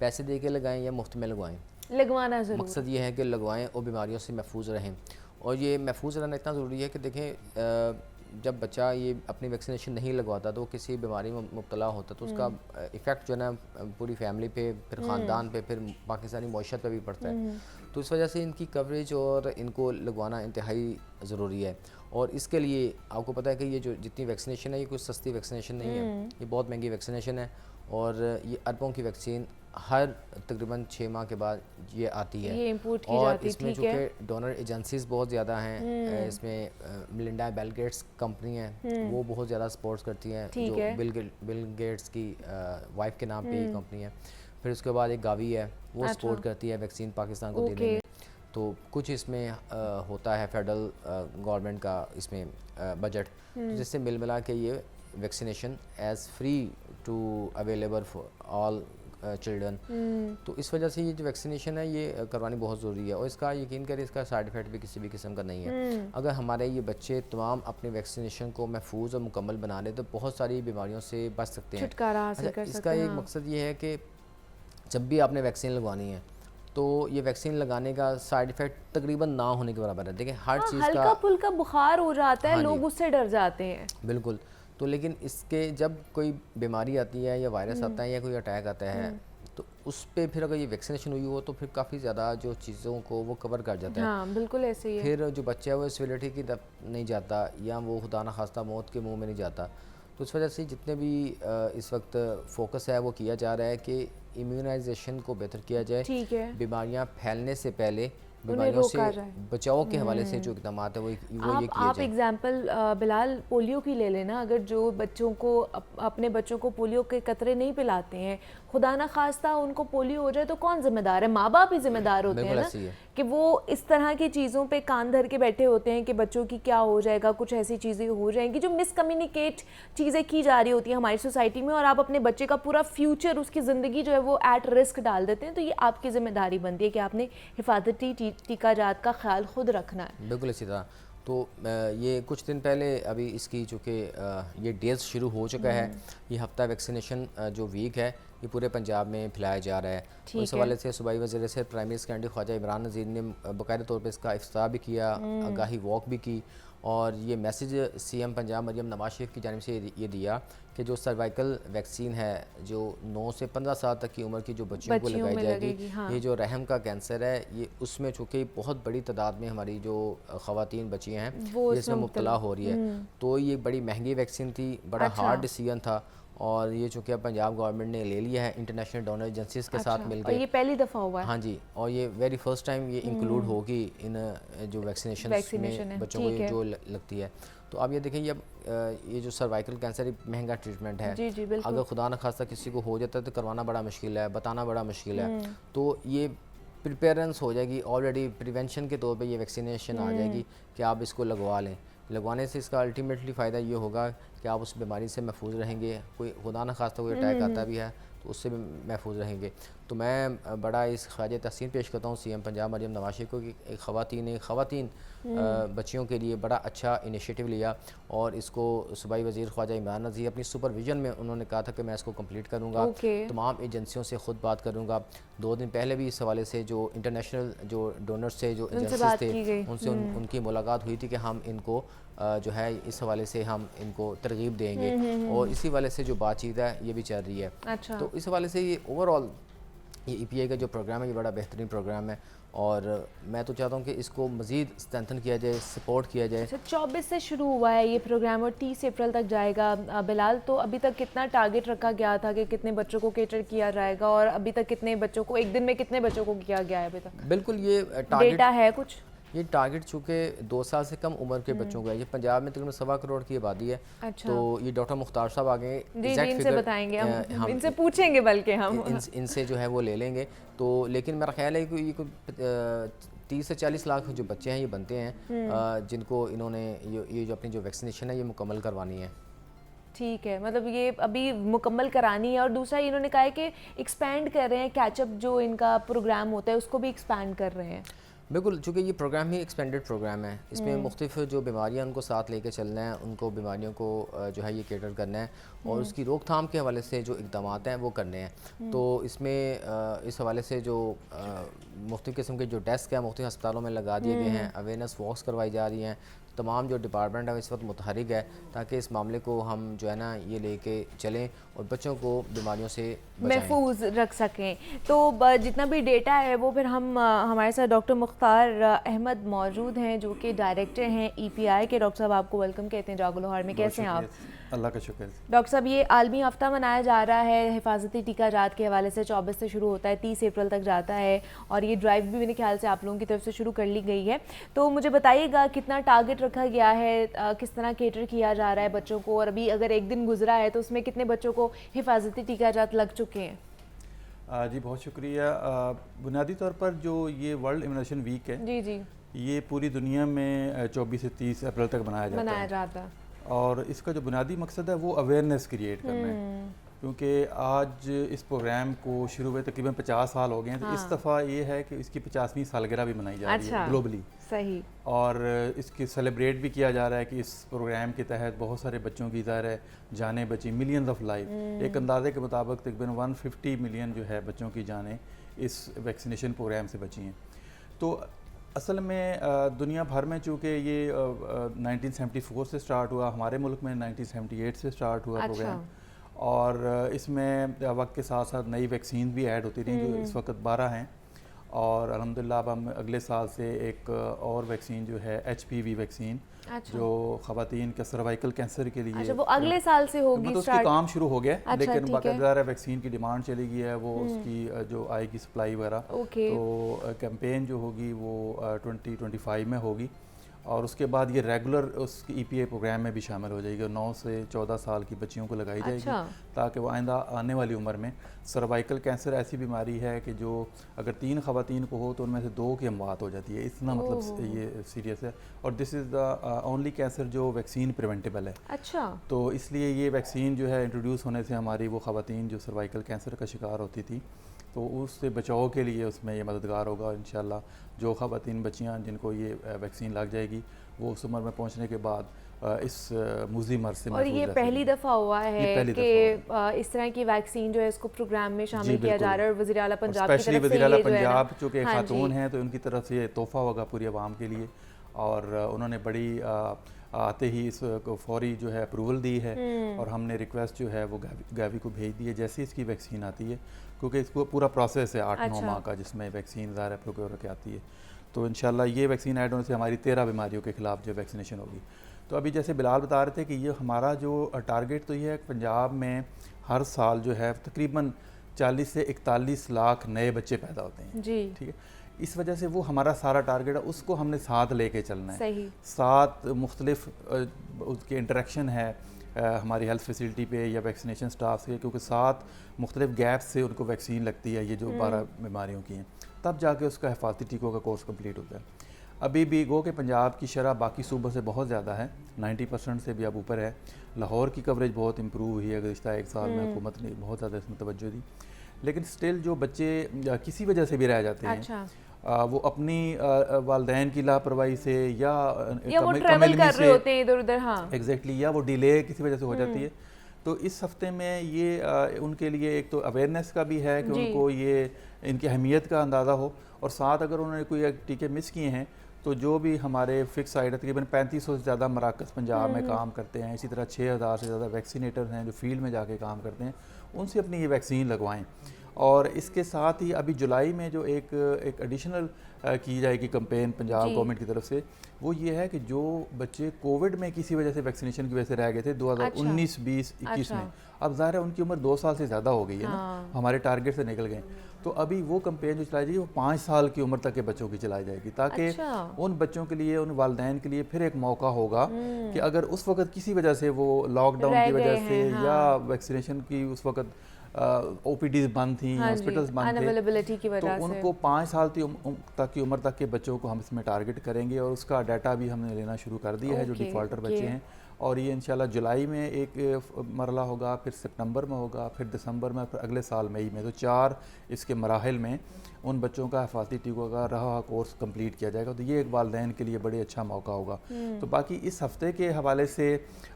पैसे दे के लगाएं या मुफ्त में लगवाएं, लगवाना ज़रूर। मकसद ये है कि लगवाएं और बीमारियों से महफूज रहें। और ये महफूज रहना इतना ज़रूरी है कि देखें, जब बच्चा ये अपनी वैक्सीनेशन नहीं लगवाता तो किसी बीमारी में मुब्तला होता तो उसका इफ़ेक्ट जो है ना पूरी फैमिली पे, फिर ख़ानदान पे, फिर पाकिस्तानी मईशत पे भी पड़ता है। तो इस वजह से इनकी कवरेज और इनको लगवाना इंतहाई ज़रूरी है। और इसके लिए आपको पता है कि ये जो जितनी वैक्सीनेशन है ये कुछ सस्ती वैक्सीनेशन नहीं है, ये बहुत महंगी वैक्सीनेशन है। और ये अरबों की वैक्सीन हर तकरीबन 6 माह के बाद ये आती है, ये इंपोर्ट की और जाती है। इसमें जो कि डोनर एजेंसीज बहुत ज़्यादा हैं, इसमें मिलिंडा बिल गेट्स कंपनी है वो बहुत ज़्यादा सपोर्ट करती हैं, जो बिल गेट्स की वाइफ के नाम पे ये कंपनी है। फिर उसके बाद एक गावी है वो सपोर्ट करती है वैक्सीन पाकिस्तान को देने में। तो कुछ इसमें होता है फेडरल गवर्नमेंट का इसमें बजट, जिससे मिला के ये vaccination as free to available for all children. तो इस वजह से ये जो वैक्सीनेशन है ये करवानी बहुत ज़रूरी है। और इसका यकीन करें इसका साइड इफ़ेक्ट भी किसी भी किस्म का नहीं है। अगर हमारे ये बच्चे तमाम अपने वैक्सीनेशन को महफूज और मुकम्मल बना लें तो बहुत सारी बीमारियों से बच सकते हैं। अच्छा, इसका एक मकसद ये है कि जब भी आपने वैक्सीन लगवानी है तो ये वैक्सीन लगाने का साइड इफ़ेक्ट तकरीबन ना होने के बराबर है। देखिए हर चीज़ का हल्का फुल्का बुखार हो जाता है, लोग उससे डर जाते हैं। बिल्कुल। तो लेकिन इसके जब कोई बीमारी आती है या वायरस आता है या कोई अटैक आता है तो उस पे फिर अगर ये वैक्सीनेशन हुई हो तो फिर काफ़ी ज़्यादा जो चीज़ों को वो कवर कर जाता है। हाँ, बिल्कुल ऐसे ही है। फिर जो बच्चा है वो सिविलिटी की तरफ नहीं जाता या वो खुदा न खास्ता मौत के मुंह में नहीं जाता। तो इस वजह से जितने भी इस वक्त फोकस है वो किया जा रहा है कि इम्यूनाइजेशन को बेहतर किया जाए। ठीक है। बीमारियाँ फैलने से पहले बीमारियों से बचाव के हवाले से जो इकदाम है वो ये किए आप एग्जाम्पल बिलाल पोलियो की ले लेना। अगर जो बच्चों को अपने बच्चों को पोलियो के कतरे नहीं पिलाते हैं, खुदा ना खास्ता उनको पोलियो हो जाए तो कौन जिम्मेदार है? माँ बाप ही जिम्मेदार होते हैं ना, कि वो इस तरह की चीज़ों पे कान धर के बैठे होते हैं कि बच्चों की क्या हो जाएगा, कुछ ऐसी चीज़ें हो जाएंगी जो मिसकम्युनिकेट चीज़ें की जा रही होती हैं हमारी सोसाइटी में, और आप अपने बच्चे का पूरा फ्यूचर, उसकी ज़िंदगी जो है वो एट रिस्क डाल देते हैं। तो ये आपकी ज़िम्मेदारी बनती है कि आपने हिफाजती टीकाजात का ख्याल खुद रखना है। बिल्कुल इसी तरह। तो ये कुछ दिन पहले अभी इसकी चूँकि ये डेज शुरू हो चुका है, ये हफ्ता वैक्सीनेशन जो वीक है ये पूरे पंजाब में फैलाया जा रहा है। इस हवाले से सूबाई वज़ीर सेहत प्राइमरी सेकेंडरी ख्वाजा इमरान नज़ीर ने बाकायदा तौर पर इसका इफ्ताह भी किया, आगाही वॉक भी की, और ये मैसेज CM पंजाब मरियम नवाज शरीफ की जानिब से ये दिया कि जो सर्वाइकल वैक्सीन है जो 9 से 15 साल तक की उम्र की जो बच्चियों को लगाई जाएगी, हाँ। ये जो रहम का कैंसर है ये उसमें चूँकि बहुत बड़ी तादाद में हमारी जो ख़वातीन बच्चियाँ हैं ये इसमें मुब्तला हो रही है। तो ये बड़ी महंगी वैक्सीन थी, बड़ा हार्ड डिसीजन था, और ये चूँकि अब पंजाब गवर्नमेंट ने ले लिया है इंटरनेशनल डोनर एजेंसीज के साथ मिलकर। ये पहली दफ़ा हुआ है। हाँ जी, और ये वेरी फर्स्ट टाइम ये इंक्लूड होगी इन जो वैक्सीनेशन में बच्चों को जो लगती है। तो अब ये देखिए अब ये जो सर्वाइकल कैंसर एक महंगा ट्रीटमेंट है। जी जी, अगर खुदा न खास्ता किसी को हो जाता है तो करवाना बड़ा मुश्किल है, बताना बड़ा मुश्किल है। तो ये प्रिपेरेंस हो जाएगी, ऑलरेडी प्रिवेंशन के तौर पे ये वैक्सीनेशन आ जाएगी कि आप इसको लगवा लें। लगवाने से इसका अल्टीमेटली फ़ायदा ये होगा कि आप उस बीमारी से महफूज रहेंगे। कोई खुदा न खास्ता कोई अटैक आता भी है तो उससे भी महफूज रहेंगे। तो मैं बड़ा इस ख़राज तहसीन पेश करता हूँ CM पंजाब मरियम नवाज़ शरीफ को कि एक ख़वातीन बच्चियों के लिए बड़ा अच्छा इनिशिएटिव लिया और इसको सूबाई वज़ीर ख्वाजा इमरान नज़ीर अपनी सुपरविजन में उन्होंने कहा था कि मैं इसको कंप्लीट करूँगा। तमाम एजेंसियों से ख़ुद बात करूँगा। 2 दिन पहले भी इस हवाले से जो इंटरनेशनल जो डोनर्स थे, जो एजेंसीज थे, उनसे उनकी मुलाकात हुई थी कि हम इनको जो है इस हवाले से हम इनको तरगीब देंगे और इसी हवाले से जो बातचीत है ये भी चल रही है। अच्छा। तो इस हवाले से ये ओवरऑल ये EPI का जो प्रोग्राम है ये बड़ा बेहतरीन प्रोग्राम है और मैं तो चाहता हूँ कि इसको मज़ीद स्ट्रेंथन किया जाए, सपोर्ट किया जाए। अच्छा, 24 से शुरू हुआ है ये प्रोग्राम और 30 अप्रैल तक जाएगा। बिलाल, तो अभी तक कितना टारगेट रखा गया था कि कितने बच्चों को केटर किया जाएगा और अभी तक कितने बच्चों को, एक दिन में कितने बच्चों को किया गया है अभी तक? बिल्कुल, ये टारगेट डेटा है कुछ? ये टारगेट चूँकि 2 साल से कम उम्र के बच्चों का है। ये पंजाब में तकरीबन 1.25 करोड़ की आबादी है। अच्छा। तो ये डॉक्टर मुख्तार साहब आगे जी, इनसे बताएंगे हम इनसे पूछेंगे बल्कि हम इनसे जो है वो ले लेंगे। तो लेकिन मेरा ख्याल है कि ये कोई 30 से 40 लाख जो बच्चे हैं ये बनते हैं जिनको इन्होंने ये जो अपनी जो वैक्सीनेशन है ये मुकम्मल करवानी है। ठीक है, मतलब ये अभी मुकम्मल करानी है। और दूसरा इन्होंने कहा है कि एक्सपैंड कर रहे हैं, कैचअप जो इनका प्रोग्राम होता है उसको भी एक्सपैंड कर रहे हैं। बिल्कुल, चूँकि ये प्रोग्राम ही एक्सपेंडेड प्रोग्राम है, इसमें मुख्तलिफ जो बीमारियाँ उनको साथ लेके चलना है, उनको बीमारियों को जो है ये केटर करना है और उसकी रोकथाम के हवाले से जो इक़दाम हैं वो करने हैं। तो इसमें इस हवाले से जो मुख्तलिफ किस्म के जो डेस्क हैं मुख्तलिफ अस्पतालों में लगा दिए गए हैं, अवेयरनेस वॉक्स करवाई जा रही हैं। तमाम जो डिपार्टमेंट है इस वक्त मुतहरिक है ताकि इस मामले को हम जो है ना ये लेके चलें और बच्चों को बीमारियों से महफूज रख सकें। तो जितना भी डेटा है वो फिर हम हमारे साथ डॉक्टर मुख्तार अहमद मौजूद हैं जो कि डायरेक्टर हैं EPI के। डॉक्टर साहब, आपको वेलकम कहते हैं जागो लाहौर में। कैसे हैं आप? अल्लाह का शुक्र। डॉक्टर साहब, ये आलमी हफ्ता मनाया जा रहा है हिफाजती टीकाजात के हवाले से। 24 से शुरू होता है, 30 अप्रैल तक जाता है और ये ड्राइव भी मेरे ख्याल से आप लोगों की तरफ से शुरू कर ली गई है। तो मुझे बताइएगा कितना टारगेट रखा गया है, किस तरह केटर किया जा रहा है बच्चों को, और अभी अगर एक दिन गुजरा है तो उसमें कितने बच्चों को हिफाजती टीकाजात लग चुके हैं? जी बहुत शुक्रिया। बुनियादी तौर पर जो ये वर्ल्ड इम्यूनाइजेशन वीक है जी जी ये पूरी दुनिया में 24 से 30 अप्रैल तक मनाया जाता है और इसका जो बुनियादी मकसद है वो अवेयरनेस क्रिएट करना है। क्योंकि आज इस प्रोग्राम को शुरू हुए तकरीबन 50 साल हो गए हैं। तो इस दफ़ा ये है कि इसकी 50वीं सालगिरह भी मनाई जा रही है ग्लोबली। सही। और इसकी सेलिब्रेट भी किया जा रहा है कि इस प्रोग्राम के तहत बहुत सारे बच्चों की ज़ाहिर है जानें बची, मिलियंस ऑफ लाइफ। एक अंदाजे के मुताबिक तकरीबन 150 मिलियन जो है बच्चों की जानें इस वैक्सीनेशन प्रोग्राम से बची हैं। तो असल में दुनिया भर में चूँकि ये 1974 से स्टार्ट हुआ, हमारे मुल्क में 1978 से स्टार्ट हुआ प्रोग्राम। और इसमें वक्त के साथ साथ नई वैक्सीन भी ऐड होती रही जो इस वक्त 12 हैं और अल्हम्दुलिल्लाह अब हम अगले साल से एक और वैक्सीन जो है HPV वैक्सीन जो ख़वातीन के सर्वाइकल कैंसर के लिए वो अगले साल से होगी मतलब उसका काम शुरू हो गया। लेकिन बाकायदा वैक्सीन की डिमांड चली गई है, वो उसकी जो आएगी सप्लाई वगैरह। तो कैंपेन जो होगी वो 2025 में होगी और उसके बाद ये रेगुलर उसकी EPI प्रोग्राम में भी शामिल हो जाएगी और 9 से 14 साल की बच्चियों को लगाई जाएगी ताकि वो आइंदा आने वाली उम्र में सर्वाइकल कैंसर ऐसी बीमारी है कि जो अगर 3 ख़वातीन को हो तो उनमें से 2 की अमवात हो जाती है। इतना मतलब ये सीरियस है और this is the only cancer जो वैक्सीन प्रिवेंटेबल है। अच्छा। तो इसलिए ये वैक्सीन जो है इंट्रोड्यूस होने से हमारी वो ख़वातीन जो सर्वाइकल कैंसर का शिकार होती थी तो उससे बचाव के लिए उसमें ये मददगार होगा। इंशाल्लाह जो ख़वातीन बच्चियाँ जिनको ये वैक्सीन लग जाएगी वो उस उम्र में पहुँचने के बाद इस मुज़ी मर्ज़ से और ये पहली दफ़ा हुआ है कि इस तरह की वैक्सीन जो है इसको प्रोग्राम में शामिल किया जा रहा है। और वज़ीर आला पंजाब की तरफ से वज़ीर आला पंजाब चूँकि खातून हैं तो उनकी तरफ से ये तोहफ़ा होगा पूरी आवाम के लिए और उन्होंने बड़ी आते ही इस फौरी जो है अप्रूवल दी है और हमने रिक्वेस्ट जो है वो गावी को भेज दी है जैसे इसकी वैक्सीन आती है क्योंकि इसको पूरा प्रोसेस है 8-9 माह का जिसमें वैक्सीन ज़ाहिर प्रोक्योर के आती है। तो इंशाल्लाह ये वैक्सीन ऐड होने से हमारी 13 बीमारियों के ख़िलाफ़ जो वैक्सीनेशन होगी। तो अभी जैसे बिलाल बता रहे थे कि ये हमारा जो टारगेट तो ये है पंजाब में हर साल जो है तकरीबन 40 से 41 लाख नए बच्चे पैदा होते हैं जी। ठीक है, इस वजह से वो हमारा सारा टारगेट है उसको हमने साथ लेके चलना है। सही। साथ मुख्तलिफ उसके इंटरेक्शन है हमारी हेल्थ फैसिलिटी पे या वैक्सीनेशन स्टाफ से क्योंकि 7 मुख्तलिफ गैप्स से उनको वैक्सीन लगती है ये जो 12 बीमारियों की हैं तब जाके उसका हिफाजती टीकों का कोर्स कंप्लीट होता है। अभी भी गो के पंजाब की शरह बाकी सूबों से बहुत ज़्यादा है, 90% से भी अब ऊपर है। लाहौर की कवरेज बहुत इम्प्रूव हुई है गुज़िश्ता एक साल में, हुकूमत ने बहुत ज़्यादा इसमें तवज्जो दी। लेकिन स्टिल जो बच्चे किसी वजह से भी रह जाते हैं, अच्छा। वो अपनी वालदैन की लापरवाही से या वो ट्रैवल कर रहे होते हैं इधर उधर, हाँ एग्जैक्टली, या वो डिले किसी वजह से हो जाती है। तो इस हफ्ते में ये उनके लिए एक तो अवेयरनेस का भी है कि उनको ये इनकी अहमियत का अंदाज़ा हो, और साथ अगर उन्होंने कोई टीके मिस किए हैं तो जो भी हमारे फिक्स साइड है, तकरीबन 3500 से ज़्यादा मराकज़ पंजाब में काम करते हैं, इसी तरह 6000 से ज़्यादा वैक्सीनेटर हैं जो फील्ड में जाके काम करते हैं, उनसे अपनी ये वैक्सीन लगवाएं। और इसके साथ ही अभी जुलाई में जो एक एडिशनल की जाएगी कैंपेन पंजाब गवर्नमेंट की तरफ से, वो ये है कि जो बच्चे कोविड में किसी वजह से वैक्सीनेशन की वजह से रह गए थे 2019, 20, 21 में, अब ज़ाहिर है उनकी उम्र 2 साल से ज़्यादा हो गई है ना, हमारे टारगेट से निकल गए। तो अभी वो कैंपेन जो चलाई जाएगी वो 5 साल की उम्र तक के बच्चों की चलाई जाएगी, ताकि उन बच्चों के लिए, उन वालदैन के लिए फिर एक मौका होगा कि अगर उस वक्त किसी वजह से वो लॉकडाउन की वजह से या वैक्सीनेशन की उस वक्त OPDs बंद थी, हॉस्पिटल्स बंद थे, की वजह तो उनको 5 साल तक की उम्र तक के बच्चों को हम इसमें टारगेट करेंगे, और उसका डाटा भी हमने लेना शुरू कर दिया है जो डिफ़ॉल्टर बच्चे हैं। और ये इंशाल्लाह जुलाई में एक मरला होगा, फिर सितंबर में होगा, फिर दिसंबर में, फिर अगले साल मई में। तो 4 इसके मराहिल में उन बच्चों का हिफाजती टीकों का रहा कोर्स कंप्लीट किया जाएगा। तो ये एक वालदैन के लिए बड़े अच्छा मौका होगा। तो बाकी इस हफ्ते के हवाले से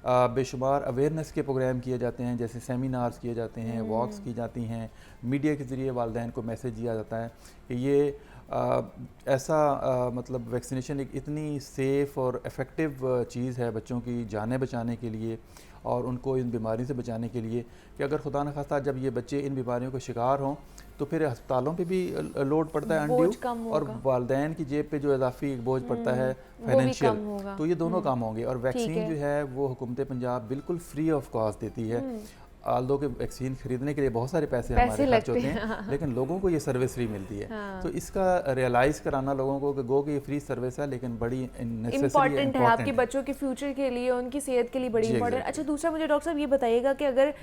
बेशुमार अवेयरनेस के प्रोग्राम किए जाते हैं, जैसे सेमिनार्स किए जाते हैं, वॉक्स की जाती हैं, मीडिया के ज़रिए वालदैन को मैसेज दिया जाता है कि ये ऐसा मतलब वैक्सीनेशन एक इतनी सेफ़ और इफ़ेक्टिव चीज़ है बच्चों की जानें बचाने के लिए और उनको इन बीमारियों से बचाने के लिए, कि अगर खुदा न खास्ता जब ये बच्चे इन बीमारियों का शिकार हों तो फिर अस्पतालों पे भी लोड पड़ता है अनड्यू, और वालदैन की जेब पे जो इजाफी बोझ पड़ता है फाइनेंशियल, तो ये दोनों काम होंगे। और वैक्सीन जो है वो हुकूमत पंजाब बिल्कुल फ्री ऑफ कॉस्ट देती है। आल्दो के वैक्सीन खरीदने के लिए बहुत सारे पैसे हमारे खर्च होते हैं, लेकिन लोगों को ये सर्विस फ्री मिलती है। तो इसका रियलाइज़ कराना लोगों को कि गो कि ये फ्री सर्विस है, लेकिन बड़ी इम्पॉर्टेंट है आपके बच्चों के फ्यूचर के लिए, उनकी सेहत के लिए बड़ी इम्पॉर्टेंट। अच्छा, दूसरा मुझे डॉक्टर साहब ये बताइएगा कि अगर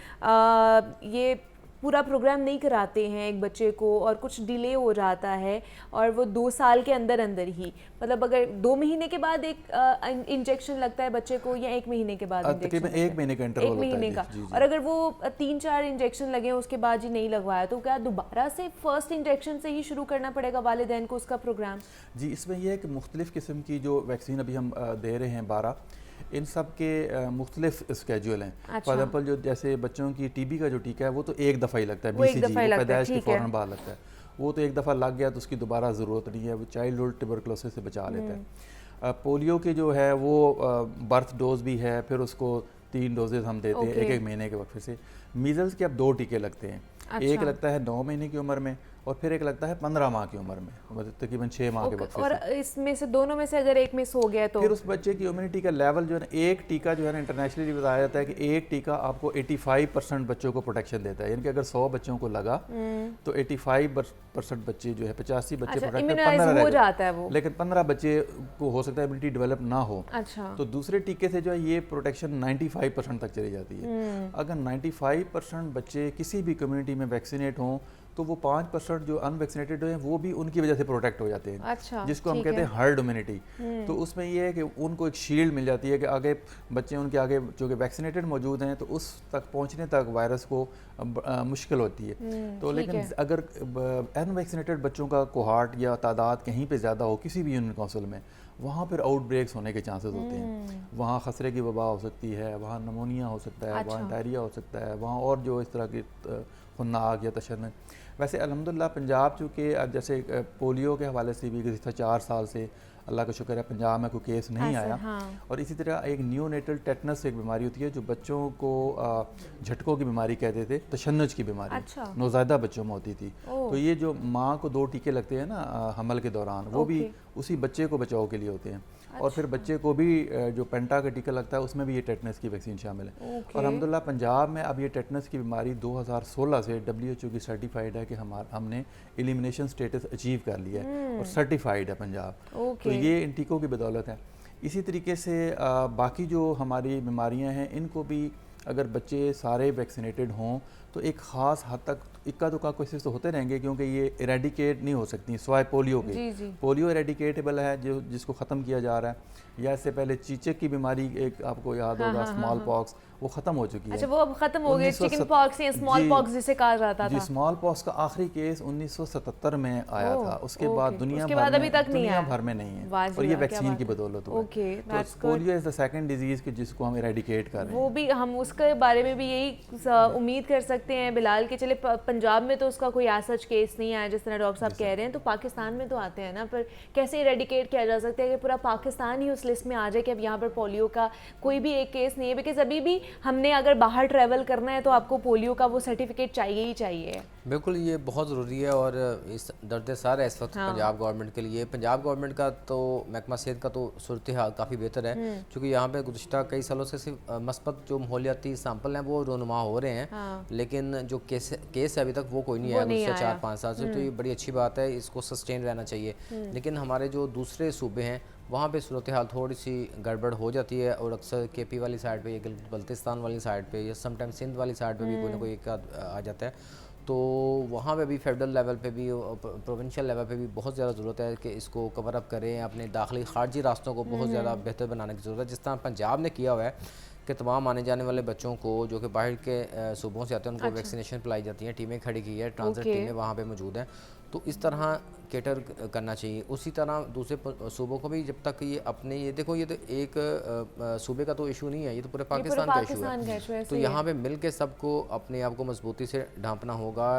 ये पूरा प्रोग्राम नहीं कराते हैं एक बच्चे को और कुछ डिले हो जाता है और वो 2 साल के अंदर अंदर ही, मतलब अगर 2 महीने के बाद एक इंजेक्शन लगता है बच्चे को या 1 महीने के बाद तकरीबन 1 महीने का इंटरवल होता है, 1 महीने का, और अगर वो 3-4 इंजेक्शन लगे उसके बाद ही नहीं लगवाया, तो क्या दोबारा से फर्स्ट इंजेक्शन से ही शुरू करना पड़ेगा वालिदैन को उसका प्रोग्राम? जी, इसमें यह है कि मुख्तलिफ़ किस्म की जो वैक्सीन अभी हम दे रहे हैं 12, इन सब के मुख्तलिफ स्केड्यूल हैं। फॉर एग्जाम्पल जो जैसे बच्चों की TB का जो टीका है वो तो एक दफ़ा ही लगता है, BCG पैदाइश के फ़ौरन बाद लगता है, वो तो एक दफ़ा लग गया तो उसकी दोबारा ज़रूरत नहीं है, वो चाइल्डहुड ट्यूबरकुलोसिस से बचा लेता है। पोलियो के जो है वो बर्थ डोज भी है, फिर उसको 3 डोजेज़ हम देते हैं 1-1 महीने के वक्त से। मीज़ल्स के अब 2 टीके लगते हैं, एक लगता है 9 महीने की उम्र में और फिर एक लगता है 15 माह की उम्र में, मतलब तकरीबन 6 माह के वक्त। और इसमें से दोनों में से अगर एक मिस हो गया तो फिर उस बच्चे की इम्यूनिटी का लेवल जो है ना, एक टीका जो है ना इंटरनेशनली बताया जाता है कि एक टीका आपको 85% बच्चों को प्रोटेक्शन देता है, यानी कि अगर 100 बच्चों को लगा तो 85% बच्चे जो है 85 बच्चे प्रोटेक्ट हो जाता है वो, लेकिन 15 बच्चे को हो सकता है इम्यूनिटी डेवलप ना हो। तो दूसरे टीके से जो है ये प्रोटेक्शन 95% तक चली जाती है। अगर 95% बच्चे किसी भी कम्युनिटी में वैक्सीनेट हों तो वो 5% जो अनवैक्सीनेटेड हैं वो भी उनकी वजह से प्रोटेक्ट हो जाते हैं, जिसको हम कहते हैं हर्ड इम्यूनिटी। तो उसमें ये है कि उनको एक शील्ड मिल जाती है कि आगे बच्चे उनके आगे जो कि वैक्सीनेटेड मौजूद हैं तो उस तक पहुंचने तक वायरस को मुश्किल होती है। तो लेकिन अगर अनवैक्सीनेटेड बच्चों का कोहार्ट या तादाद कहीं पर ज़्यादा हो किसी भी यूनियन काउंसिल में, वहाँ पर आउटब्रेक्स होने के चांसेस होते हैं। वहाँ खसरे की वबा हो सकती है, वहाँ नमोनिया हो सकता है, वहाँ डायरिया हो सकता है, वहाँ और जो इस तरह की खुन्नाक या तशन्नुज। वैसे अल्हम्दुलिल्लाह पंजाब चूँकि जैसे पोलियो के हवाले से भी गुज़िश्ता 4 साल से अल्लाह का शुक्र है पंजाब में कोई केस नहीं आया। और इसी तरह एक न्यूनेटल टेटनस एक बीमारी होती है जो बच्चों को झटकों की बीमारी कहते थे, तशन्नुज की बीमारी नौज़ायदा बच्चों में होती थी। तो ये जो माँ को 2 टीके लगते हैं ना हमल के दौरान, वो भी उसी बच्चे को बचाव के लिए होते हैं। और फिर बच्चे को भी जो पेंटा का टीका लगता है उसमें भी ये टेटनस की वैक्सीन शामिल है। और अल्हम्दुलिल्लाह पंजाब में अब ये टेटनस की बीमारी 2016 से WHO की सर्टिफाइड है कि हमने एलिमिनेशन स्टेटस अचीव कर लिया है और सर्टिफाइड है पंजाब। तो ये इन टीकों की बदौलत है। इसी तरीके से बाकी जो हमारी बीमारियां हैं इनको भी अगर बच्चे सारे वैक्सीनेटेड हों तो एक ख़ास हद तक इक्का दुक्का केसेस तो होते रहेंगे, क्योंकि ये इरेडिकेट नहीं हो सकती सिवाय पोलियो के। जी। पोलियो इरेडिकेटेबल है, जो जिसको ख़त्म किया जा रहा है। या इससे पहले चीचक की बीमारी, एक आपको याद होगा, स्मॉल पॉक्स, वो ख़त्म हो चुकी है। अच्छा, वो अब खत्म हो गई, चिकन पॉक्स या स्मॉल पॉक्स जिसे कहा जाता जी, था। स्मॉल पॉक्स का आखिरी केस 1977 में आया था। उसके बाद दुनिया भर में नहीं है, और ये वैक्सीन की बदौलत हुआ। तो polio is the second disease कि जिसको हम इरेडिकेट कर रहे हैं। वो भी हम उसके बारे में भी यही उम्मीद कर सकते हैं बिलाल के, चले पंजाब में तो उसका कोई ऐसा केस नहीं आया जिस तरह डॉक्टर साहब कह रहे हैं, तो पाकिस्तान में तो आते हैं ना, पर कैसे इरेडिकेट किया जा सकता है कि पूरा पाकिस्तान ही उस लिस्ट में आ जाए कि अब यहाँ पर पोलियो का कोई भी एक केस नहीं है? बिकॉज अभी भी हमने अगर बाहर ट्रैवल करना है तो आपको पोलियो का वो सर्टिफिकेट चाहिए ही चाहिए। बिल्कुल, ये बहुत ज़रूरी है, और इस दर्द सार है इस वक्त पंजाब गवर्नमेंट के लिए। पंजाब गवर्नमेंट का तो महकमा सेहत का तो सूरत हाल काफ़ी बेहतर है, क्योंकि यहाँ पे गुज़श्ता कई सालों से सिर्फ मस्बत जो माहौलियाती सैंपल हैं वो रोनुमा हो रहे हैं, लेकिन जो केस है अभी तक वो कोई नहीं आया गुज़श्ता 4-5 साल से। तो ये बड़ी अच्छी बात है, इसको सस्टेन रहना चाहिए। लेकिन हमारे जो दूसरे सूबे हैं वहाँ पे सूरत हाल थोड़ी सी गड़बड़ हो जाती है, और अक्सर KP वाली साइड पे या बल्तिस्तान वाली साइड पे या समटाइम सिंध वाली साइड पे भी कोई ना कोई एक आ जाता है। तो वहाँ पे भी फेडरल लेवल पे भी, प्रोविंशियल लेवल पे भी बहुत ज़्यादा ज़रूरत है कि इसको कवर अप करें, अपने दाखिली खारजी रास्तों को बहुत ज़्यादा बेहतर बनाने की ज़रूरत है। जिस तरह पंजाब ने किया हुआ है कि तमाम आने जाने वाले बच्चों को जो कि बाहर के सूबों से आते हैं उनको वैक्सीनेशन पिलाई जाती है, टीमें खड़ी की है, ट्रांजिट टीमें वहाँ पे मौजूद हैं। तो इस तरह केटर करना चाहिए। उसी तरह दूसरे सूबों को भी, जब तक ये अपने, ये देखो ये तो एक सूबे का तो इशू नहीं है, ये तो पूरे पाकिस्तान का इशू है। तो यहाँ पे मिल के सबको अपने आप को मजबूती से ढांपना होगा,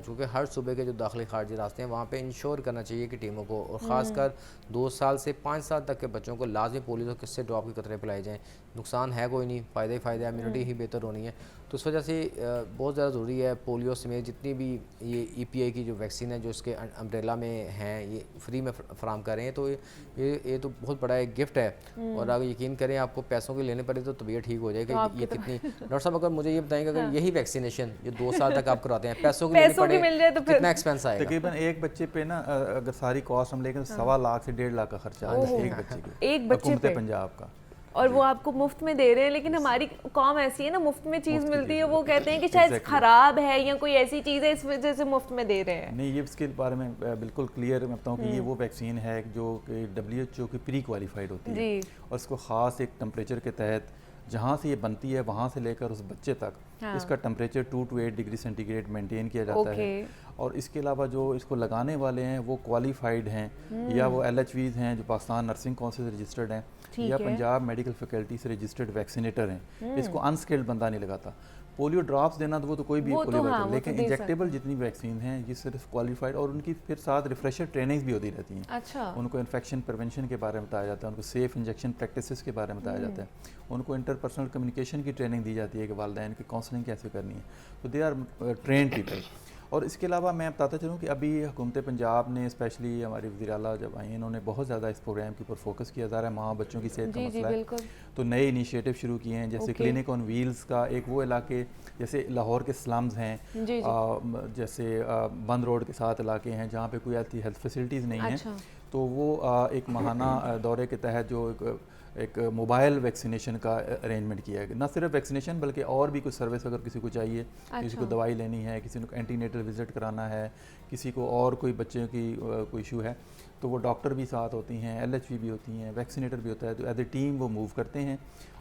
चूँकि हर सूबे के जो दाखिली खारजी रास्ते हैं वहाँ पे इंश्योर करना चाहिए कि टीमों को, और ख़ासकर 2 साल से 5 साल तक के बच्चों को लाजमी पोलियो किससे ड्रॉप के कतरे पिलाए जाएँ। नुकसान है कोई नहीं, फ़ायदे ही फ़ायदे, इम्यूनिटी ही बेहतर होनी है। तो इस वजह से बहुत ज़्यादा ज़रूरी है पोलियो समेत जितनी भी ये EPI की जो वैक्सीन है जो इसके अम्ब्रेला में हैं, ये फ्री में फराम कर रहे हैं। तो ये तो बहुत बड़ा एक गिफ्ट है, और अगर यकीन करें आपको पैसों के लेने पड़े तो तबीयत ठीक हो जाएगी। ये कितनी डॉक्टर साहब, अगर मुझे ये बताएंगे अगर यही वैक्सीनेशन ये 2 साल तक आप कराते हैं, पैसों के लेने पड़े तो कितना एक्सपेंस आएगा? तकरीबन एक बच्चे पे ना, अगर सारी कॉस्ट हम लेकर 1.25 लाख से 1.5 लाख का खर्चा आता है एक बच्चे पे, पंजाब का। और वो आपको मुफ्त में दे रहे हैं, लेकिन हमारी कौम ऐसी है ना, मुफ्त में चीज़ मिलती है वो कहते हैं कि शायद ख़राब है या कोई ऐसी चीज़ है इस वजह से मुफ्त में दे रहे हैं। नहीं, ये इसके बारे में बिल्कुल क्लियर मैं बताऊँ कि ये वो वैक्सीन है जो कि WHO की प्री क्वालिफाइड होती है, और इसको ख़ास एक टेम्परेचर के तहत जहाँ से ये बनती है वहाँ से लेकर उस बच्चे तक इसका temperature 2 to 8 degree centigrade maintain किया जाता है। और इसके अलावा जो इसको लगाने वाले हैं वो क्वालिफाइड हैं, या वो LHVs हैं जो पाकिस्तान नर्सिंग काउंसिल से रजिस्टर्ड हैं, या पंजाब मेडिकल फैकल्टी से रजिस्टर्ड वैक्सीनेटर हैं। इसको अनस्किल्ड बंदा नहीं लगाता। पोलियो ड्रॉप्स देना तो वो तो कोई भी पोलियो करता है, लेकिन इंजेक्टेबल जितनी वैक्सीन हैं ये सिर्फ क्वालिफाइड, और उनकी फिर साथ रिफ्रेशर ट्रेनिंग्स भी होती रहती हैं। अच्छा। उनको इन्फेक्शन प्रिवेंशन के बारे में बताया जाता है, उनको सेफ इंजेक्शन प्रैक्टिसेस के बारे में बताया जाता है, उनको इंटरपर्सनल कम्युनिकेशन की ट्रेनिंग दी जाती है कि वालिदैन की काउंसलिंग कैसे करनी है। तो दे आर ट्रेन्ड पीपल। और इसके अलावा मैं बताता चलूँ कि अभी हुकूमत पंजाब ने, स्पेशली हमारी वज़ीर आला जब आई, इन्होंने बहुत ज़्यादा इस प्रोग्राम के ऊपर फोकस किया जा रहा है। माँ बच्चों की सेहत का मसला है, तो नए इनिशिएटिव शुरू किए हैं, जैसे क्लिनिक ऑन व्हील्स का एक वो इलाके, जैसे लाहौर के स्लम्स हैं, जैसे बंद रोड के साथ इलाके हैं जहाँ पे कोई ऐसी हेल्थ फैसिलिटीज़ नहीं हैं, तो वो एक माहाना दौरे के तहत जो एक मोबाइल वैक्सीनेशन का अरेंजमेंट किया है। न सिर्फ वैक्सीनेशन बल्कि और भी कुछ सर्विस अगर किसी को चाहिए, किसी को दवाई लेनी है, किसी को एंटीनेटल विज़िट कराना है, किसी को और कोई बच्चे की कोई इशू है, तो वो डॉक्टर भी साथ होती हैं, LHV भी होती हैं, वैक्सीनेटर भी होता है, तो एज ए टीम वो मूव करते हैं।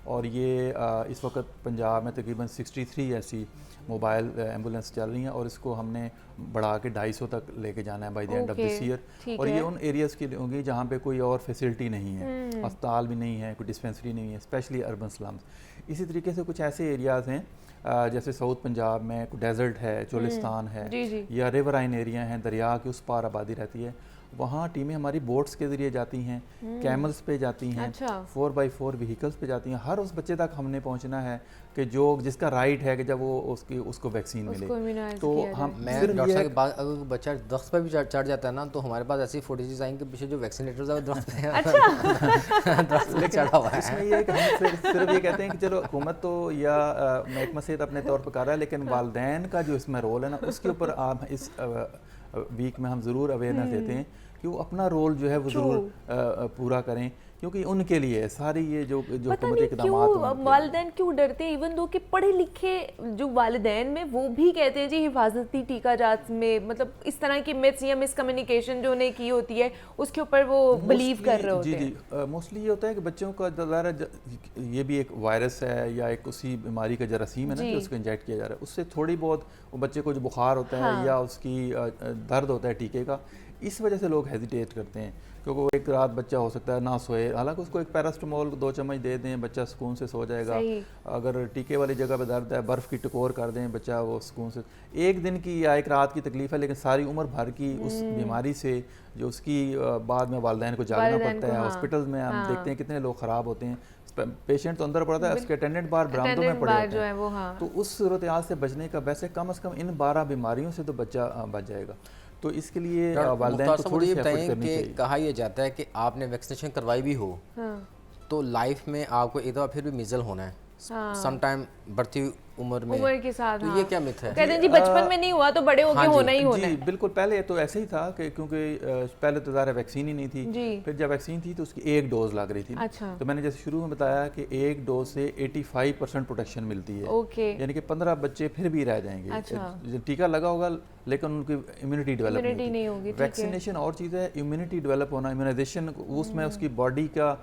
और ये इस वक्त पंजाब में तकरीबन 63 ऐसी मोबाइल एम्बुलेंस चल रही हैं, और इसको हमने बढ़ा के 250 तक लेके जाना है by the end of this year. और ये उन एरियाज़ की होंगी जहाँ पे कोई और फैसिलिटी नहीं है, अस्पताल भी नहीं है, कोई डिस्पेंसरी नहीं है, स्पेशली अर्बन स्लम्स। इसी तरीके से कुछ ऐसे एरियाज़ हैं जैसे साउथ पंजाब में डेजर्ट है, चोलिस्तान है, या रिवराइन एरिया हैं, दरिया के उस पार आबादी रहती है, वहाँ टीमें हमारी बोट्स के ज़रिए जाती हैं, कैमल्स पे जाती हैं, 4x4 व्हीकल्स पे जाती हैं। हर उस बच्चे तक हमने पहुँचना है कि जो जिसका राइट है कि जब वो उसको वैक्सीन मिले। तो हम मैं डॉक्टर साहब के बाद अगर बच्चा दरख्त पर भी चढ़ जाता है ना, तो हमारे पास ऐसी फुटेजेस आएंगे पीछे जो वैक्सीनेटर्स है दरख्त पे दरख्त पे चढ़ा हुआ है। इसमें ये कि हम सिर्फ ये कहते हैं कि चलो हुकूमत तो या महकमा सेहत अपने तौर पर कर रहा है, लेकिन वालिदैन का जो इसमें रोल है ना, उसके ऊपर आप इस वीक में हम ज़रूर अवेयरनेस देते हैं कि वो अपना रोल जो है वो ज़रूर पूरा करें, क्योंकि उनके लिए सारी ये जो पता हुकूमती नहीं इक़दामात क्यों वालिदैन क्यों डरते हैं, इवन दो कि पढ़े लिखे जो वालिदैन में वो भी कहते हैं जी हिफाजती टीका जात में, मतलब इस तरह की मिथ्स या मिसकम्युनिकेशन जो उन्हें की होती है उसके ऊपर वो बिलीव कर रहे होते हैं। जी मोस्टली ये होता है कि बच्चों का ये भी एक वायरस है या एक उसी बीमारी का जरासीम है ना, जो उसको इंजेक्ट किया जा रहा है, उससे थोड़ी बहुत वो बच्चे को जो बुखार होता है या उसकी दर्द होता है टीके का, इस वजह से लोग हेजिटेट करते हैं, क्योंकि वो एक रात बच्चा हो सकता है ना सोए, हालांकि उसको एक पैरास्टामोल 2 चम्मच दे दें, बच्चा सुकून से सो जाएगा। अगर टीके वाली जगह पे दर्द है, बर्फ़ की टकोर कर दें, बच्चा वो सुकून से, एक दिन की या एक रात की तकलीफ है, लेकिन सारी उम्र भर की उस बीमारी से जो उसकी बाद में वालिदैन को जागना पड़ता है। हॉस्पिटल में हम देखते हैं कितने लोग ख़राब होते हैं, पेशेंट तो अंदर पड़ता है, उसके अटेंडेंट बाहर बरामदों में पड़े होते हैं। तो उस सूरत हाल से बचने का वैसे कम से कम इन 12 बीमारियों से तो बच्चा बच जाएगा। तो इसके लिए वालिदैन को थोड़ी सी एफर्ट करनी चाहिए। कहा यह जाता है कि आपने वैक्सीनेशन करवाई भी हो तो लाइफ में आपको एक दफ़ा फिर भी मिज़ल होना है, सम टाइम बढ़ती उम्र के साथ। तो ये क्या मिथ है? कहते हैं जी बचपन में नहीं हुआ तो बड़े होके होना ही होना है। जी बिल्कुल, पहले तो ऐसे ही था कि क्योंकि पहले तो ज़्यादा वैक्सीन ही नहीं थी, फिर जब वैक्सीन थी तो उसकी 1 डोज लग रही थी। अच्छा। तो मैंने जैसे शुरू में बताया कि 1 डोज से 85% प्रोटेक्शन मिलती है, यानी कि 15 बच्चे फिर भी रह जाएंगे। अच्छा। टीका लगा होगा लेकिन उनकी इम्यूनिटी डेवलप नहीं होगी। वैक्सीनेशन और चीज़ है, इम्यूनिटी डेवलप होना, इम्यूनाइजेशन उसमें उसकी बॉडी का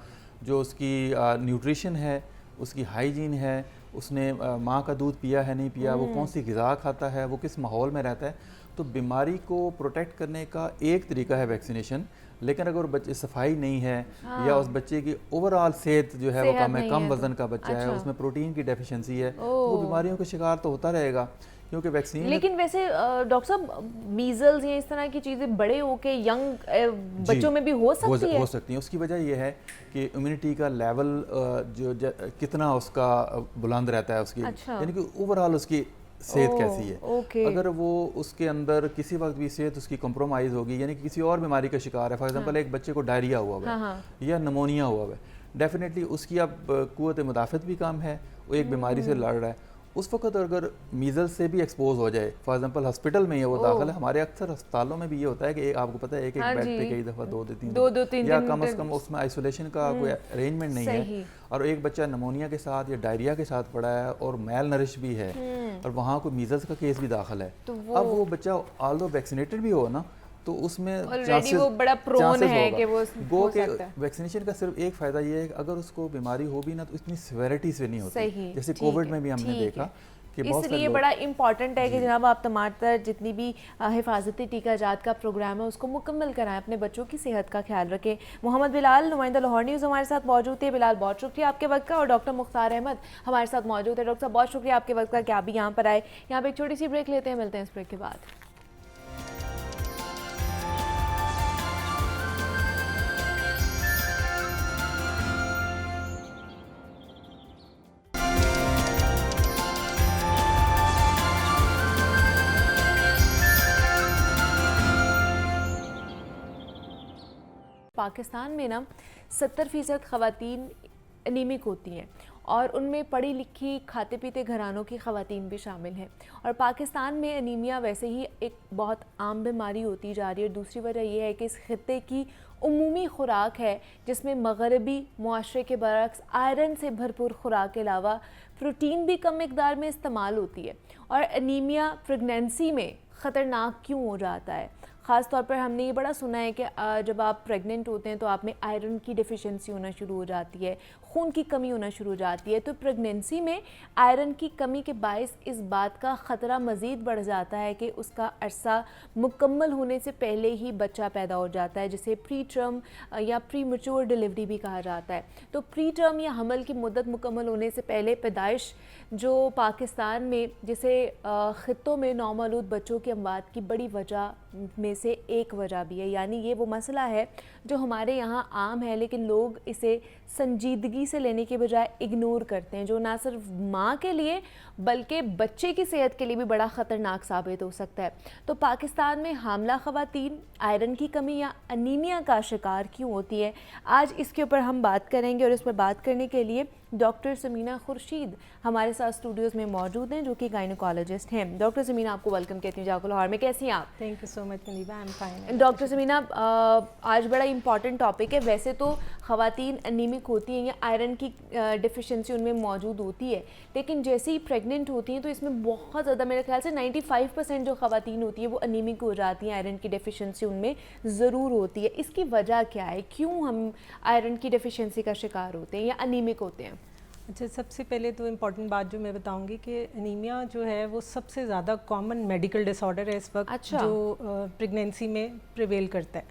जो उसकी न्यूट्रिशन है, उसकी हाइजीन है, उसने माँ का दूध पिया है नहीं पिया, वो कौन सी ग़िज़ा खाता है, वो किस माहौल में रहता है, तो बीमारी को प्रोटेक्ट करने का एक तरीका है वैक्सीनेशन। लेकिन अगर बच्चे सफाई नहीं है या उस बच्चे की ओवरऑल सेहत जो है वो कम है, कम वजन का बच्चा है, उसमें प्रोटीन की डेफिशिएंसी है, वो बीमारियों का शिकार तो होता रहेगा, क्योंकि वैक्सीन। लेकिन वैसे डॉक्टर साहब मीजल्स या इस तरह की चीज़ें बड़े होके यंग बच्चों में भी हो सकती हैं। उसकी वजह यह है कि इम्यूनिटी का लेवल कितना उसका बुलंद रहता है उसकी, यानी कि ओवरऑल उसकी सेहत कैसी है। अगर वो उसके अंदर किसी वक्त भी सेहत उसकी कॉम्प्रोमाइज़ होगी, यानी कि किसी और बीमारी का शिकार है, फॉर एग्जांपल एक बच्चे को डायरिया हुआ है या निमोनिया हुआ है, डेफिनेटली उसकी अब कुव्वत मुदाफ़त भी कम है, वो एक बीमारी से लड़ रहा है, उस वक्त अगर मीज़ल से भी एक्सपोज हो जाए, फॉर एग्जांपल हॉस्पिटल में ये वो दाखिल है, हमारे अक्सर अस्पतालों में भी ये होता है कि आपको पता है एक बेड पे कई दफ़ा 2-3 या कम से कम उसमें आइसोलेशन का कोई अरेंजमेंट नहीं है, और एक बच्चा नमोनिया के साथ या डायरिया के साथ पड़ा है और मेल नरिश भी है और वहाँ कोई मीज़ल्स का केस भी दाखिल है, अब वो बच्चा ऑल्दो वैक्सीनेटेड भी हो ना, तो उसमें चांसेस वो बड़ा प्रोन है कि वो गो के वैक्सीनेशन का सिर्फ एक फ़ायदा ये है कि अगर उसको बीमारी हो भी ना तो इतनी सिवियरिटी से नहीं होती, जैसे कोविड में भी हमने देखा। इसलिए बड़ा इम्पॉर्टेंट है कि जनाब आप तमाम जितनी भी हिफाजती टीकाजात का प्रोग्राम है उसको मुकम्मल कराएं, अपने बच्चों की सेहत का ख्याल रखें। मोहम्मद बिलाल नुमाइंदा लाहौर न्यूज़ हमारे साथ मौजूद थे। बिलाल बहुत शुक्रिया आपके वक्त का, और डॉक्टर मुख्तार अहमद हमारे साथ मौजूद है। डॉक्टर साहब बहुत शुक्रिया आपके वक्त का कि आप भी यहाँ पर आए। यहाँ पर एक छोटी सी ब्रेक लेते हैं, मिलते हैं इस ब्रेक के बाद। पाकिस्तान में ना 70% ख़वातीन एनीमिक होती हैं और उनमें पढ़ी लिखी खाते पीते घरानों की ख़वातीन भी शामिल हैं। और पाकिस्तान में एनीमिया वैसे ही एक बहुत आम बीमारी होती जा रही है। दूसरी वजह यह है कि इस खित्ते की उमूमी खुराक है जिसमें मगरबी मुआशरे के बरक्स आयरन से भरपूर खुराक के अलावा प्रोटीन भी कम मिकदार में इस्तेमाल होती है। और एनीमिया प्रेगनेंसी में ख़तरनाक क्यों हो जाता है? ख़ास तौर पर हमने ये बड़ा सुना है कि जब आप प्रेग्नेंट होते हैं तो आप में आयरन की डिफिशिएंसी होना शुरू हो जाती है, खून की कमी होना शुरू हो जाती है। तो प्रेगनेंसी में आयरन की कमी के बायस इस बात का ख़तरा मज़ीद बढ़ जाता है कि उसका अरसा मुकम्मल होने से पहले ही बच्चा पैदा हो जाता है, जिसे प्री टर्म या प्री मैच्योर डिलीवरी भी कहा जाता है। तो प्री टर्म या हमल की मुद्दत मुकम्मल होने से पहले पैदाइश जो पाकिस्तान में जिसे ख़ित्तों में नौमौलूद बच्चों की अमवात की बड़ी वजह में से एक वजह भी है। यानी ये वो मसला है जो हमारे यहाँ आम है लेकिन लोग इसे संजीदगी से लेने के बजाय इग्नोर करते हैं, जो ना सिर्फ माँ के लिए बल्कि बच्चे की सेहत के लिए भी बड़ा ख़तरनाक साबित हो सकता है। तो पाकिस्तान में हामला ख़वातीन आयरन की कमी या अनीमिया का शिकार क्यों होती है, आज इसके ऊपर हम बात करेंगे। और इस पर बात करने के लिए डॉक्टर समीना खुर्शीद हमारे साथ स्टूडियोज में मौजूद हैं, जो कि गायनोकोलॉजिस्ट हैं। डॉक्टर समीना, आपको वेलकम कहती हूँ जागो लाहौर में। कैसी हैं आप? Thank you so much Muniba, I am fine. Doctor Sameena, आज बड़ा इंपॉर्टेंट टॉपिक है। वैसे तो ख़वातीन अनीमिक होती हैं या आयरन की डिफिशेंसी उनमें मौजूद होती है, लेकिन जैसे ही प्रेग्नेंट होती हैं तो इसमें बहुत ज़्यादा, मेरे ख्याल से 95% जो ख़वातीन होती है वो अनीमिक हो जाती हैं। आयरन की डिफिशेंसी उनमें ज़रूर होती है। इसकी वजह क्या है? क्यों हम आयरन की डिफिशेंसी का शिकार होते हैं या अनीमिक होते हैं? अच्छा, सबसे पहले तो इम्पॉर्टेंट बात जो मैं बताऊंगी कि एनीमिया जो है वो सबसे ज़्यादा कॉमन मेडिकल डिसऑर्डर है इस वक्त। अच्छा। जो प्रेगनेंसी में प्रिवेल करता है,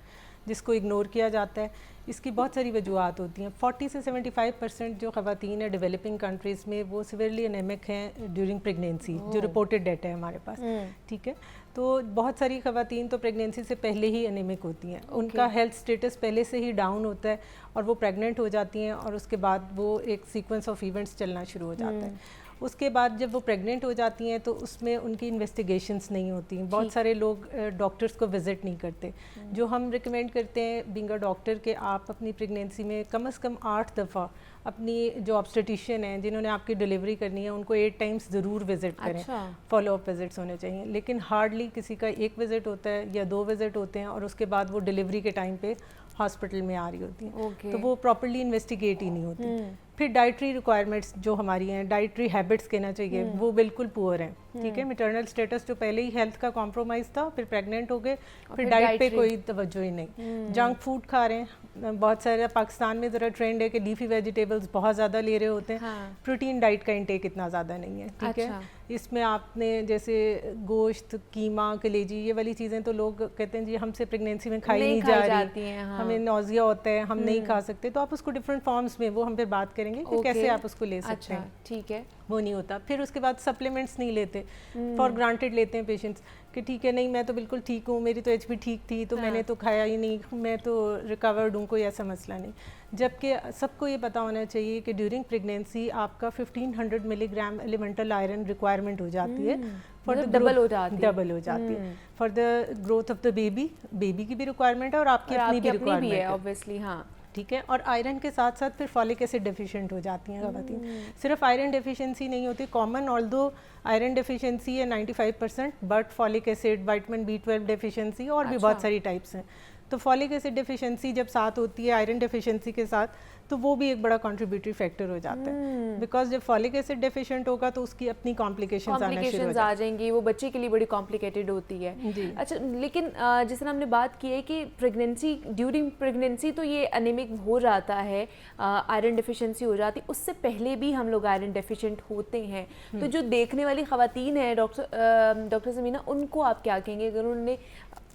जिसको इग्नोर किया जाता है। इसकी बहुत सारी वजूहत होती हैं। 40 से 75% जो ख़वातीन है डेवलपिंग कंट्रीज़ में वो सिवियरली एनेमिक हैं ड्यूरिंग प्रेगनेंसी, जो रिपोर्टेड डेटा है हमारे पास। ठीक है, तो बहुत सारी ख़वातीन तो प्रेगनेंसी से पहले ही एनेमिक होती हैं। उनका हेल्थ स्टेटस पहले से ही डाउन होता है और वो प्रेग्नेंट हो जाती हैं, और उसके बाद वो एक सीक्वेंस ऑफ इवेंट्स चलना शुरू हो जाता है। उसके बाद जब वो प्रेग्नेंट हो जाती हैं तो उसमें उनकी इन्वेस्टिगेशंस नहीं होती। बहुत सारे लोग डॉक्टर्स को विज़िट नहीं करते। जो हम रिकमेंड करते हैं बीइंग अ डॉक्टर कि आप अपनी प्रेगनेंसी में कम से कम 8 दफ़ा अपनी जो ऑब्स्टेटिशियन हैं जिन्होंने आपकी डिलीवरी करनी है उनको 8 टाइम्स ज़रूर विज़िट करें। फॉलो अप विज़िट्स होने चाहिए, लेकिन हार्डली किसी का 1 विज़िट होता है या 2 विज़िट होते हैं, और उसके बाद वो डिलीवरी के टाइम पे हॉस्पिटल में आ रही होती हैं। तो वो प्रॉपर्ली इन्वेस्टिगेट ही नहीं होती। फिर डाइटरी रिक्वायरमेंट्स जो हमारी हैं, डाइटरी हैबिट्स कहना चाहिए, वो बिल्कुल पुअर हैं। ठीक है, मैटरनल स्टेटस जो पहले ही हेल्थ का कॉम्प्रोमाइज़ था, फिर प्रेग्नेंट हो गए, फिर डाइट पे कोई तवज्जो ही नहीं। जंक फूड खा रहे हैं बहुत सारे। पाकिस्तान में ज़रा ट्रेंड है कि लीफी वेजिटेबल्स बहुत ज़्यादा ले रहे होते हैं। प्रोटीन डाइट का इंटेक इतना ज़्यादा नहीं है। ठीक है, इसमें आपने जैसे गोश्त, कीमा, कलेजी, ये वाली चीज़ें तो लोग कहते हैं जी हमसे प्रेगनेंसी में खाई नहीं जा रही, हमें नौजिया होता है, हम नहीं खा सकते। तो आप उसको डिफरेंट फॉर्म्स में, वो हम फिर बात करेंगे कि कैसे आप उसको ले सकते हैं। ठीक है, वो नहीं होता। फिर उसके बाद सप्लीमेंट्स नहीं लेते, फॉर ग्रांटेड लेते हैं पेशेंट्स कि ठीक है, नहीं मैं तो बिल्कुल ठीक हूँ, मेरी तो एचबी ठीक थी, तो मैंने तो खाया ही नहीं, मैं तो रिकवर्ड हूँ, कोई ऐसा मसला नहीं। जबकि सबको ये पता होना चाहिए कि ड्यूरिंग प्रेगनेंसी आपका 1500 मिलीग्राम एलिमेंटल आयरन रिक्वायरमेंट हो जाती है। फॉर द डबल हो जाती है for the growth of the baby की भी रिक्वायरमेंट है और आपकी अपनी भी रिक्वायरमेंट है, ऑब्वियसली। हाँ, ठीक है। और आयरन के साथ साथ फिर फॉलिक एसिड डेफिशिएंट हो जाती हैं ख़वातीन। सिर्फ आयरन डेफिशिएंसी नहीं होती कॉमन, ऑल्दो आयरन डेफिशिएंसी है 95%, but folic acid, vitamin B12 deficiency और भी बहुत सारी टाइप्स हैं। तो फॉलिक एसिड डेफिशिएंसी जब साथ होती है आयरन डेफिशिएंसी के साथ, तो वो भी एक बड़ा कंट्रीब्यूटरी फैक्टर हो जाता है। बिकॉज जब फॉलिक एसिड डेफिशिएंट होगा तो उसकी अपनी कॉम्प्लिकेशंस आ जाएंगी, वो बच्चे के लिए बड़ी कॉम्प्लिकेटेड होती है। अच्छा, लेकिन जिस तरह हमने बात की है कि प्रेगनेंसी, ड्यूरिंग प्रेगनेंसी तो ये एनीमिक हो जाता है, आयरन डेफिशिएंसी हो जाती है, उससे पहले भी हम लोग आयरन डेफिशिएंट होते हैं। तो जो देखने वाली ख़वातीन है डॉक्टर समीना, उनको आप क्या कहेंगे अगर उन्होंने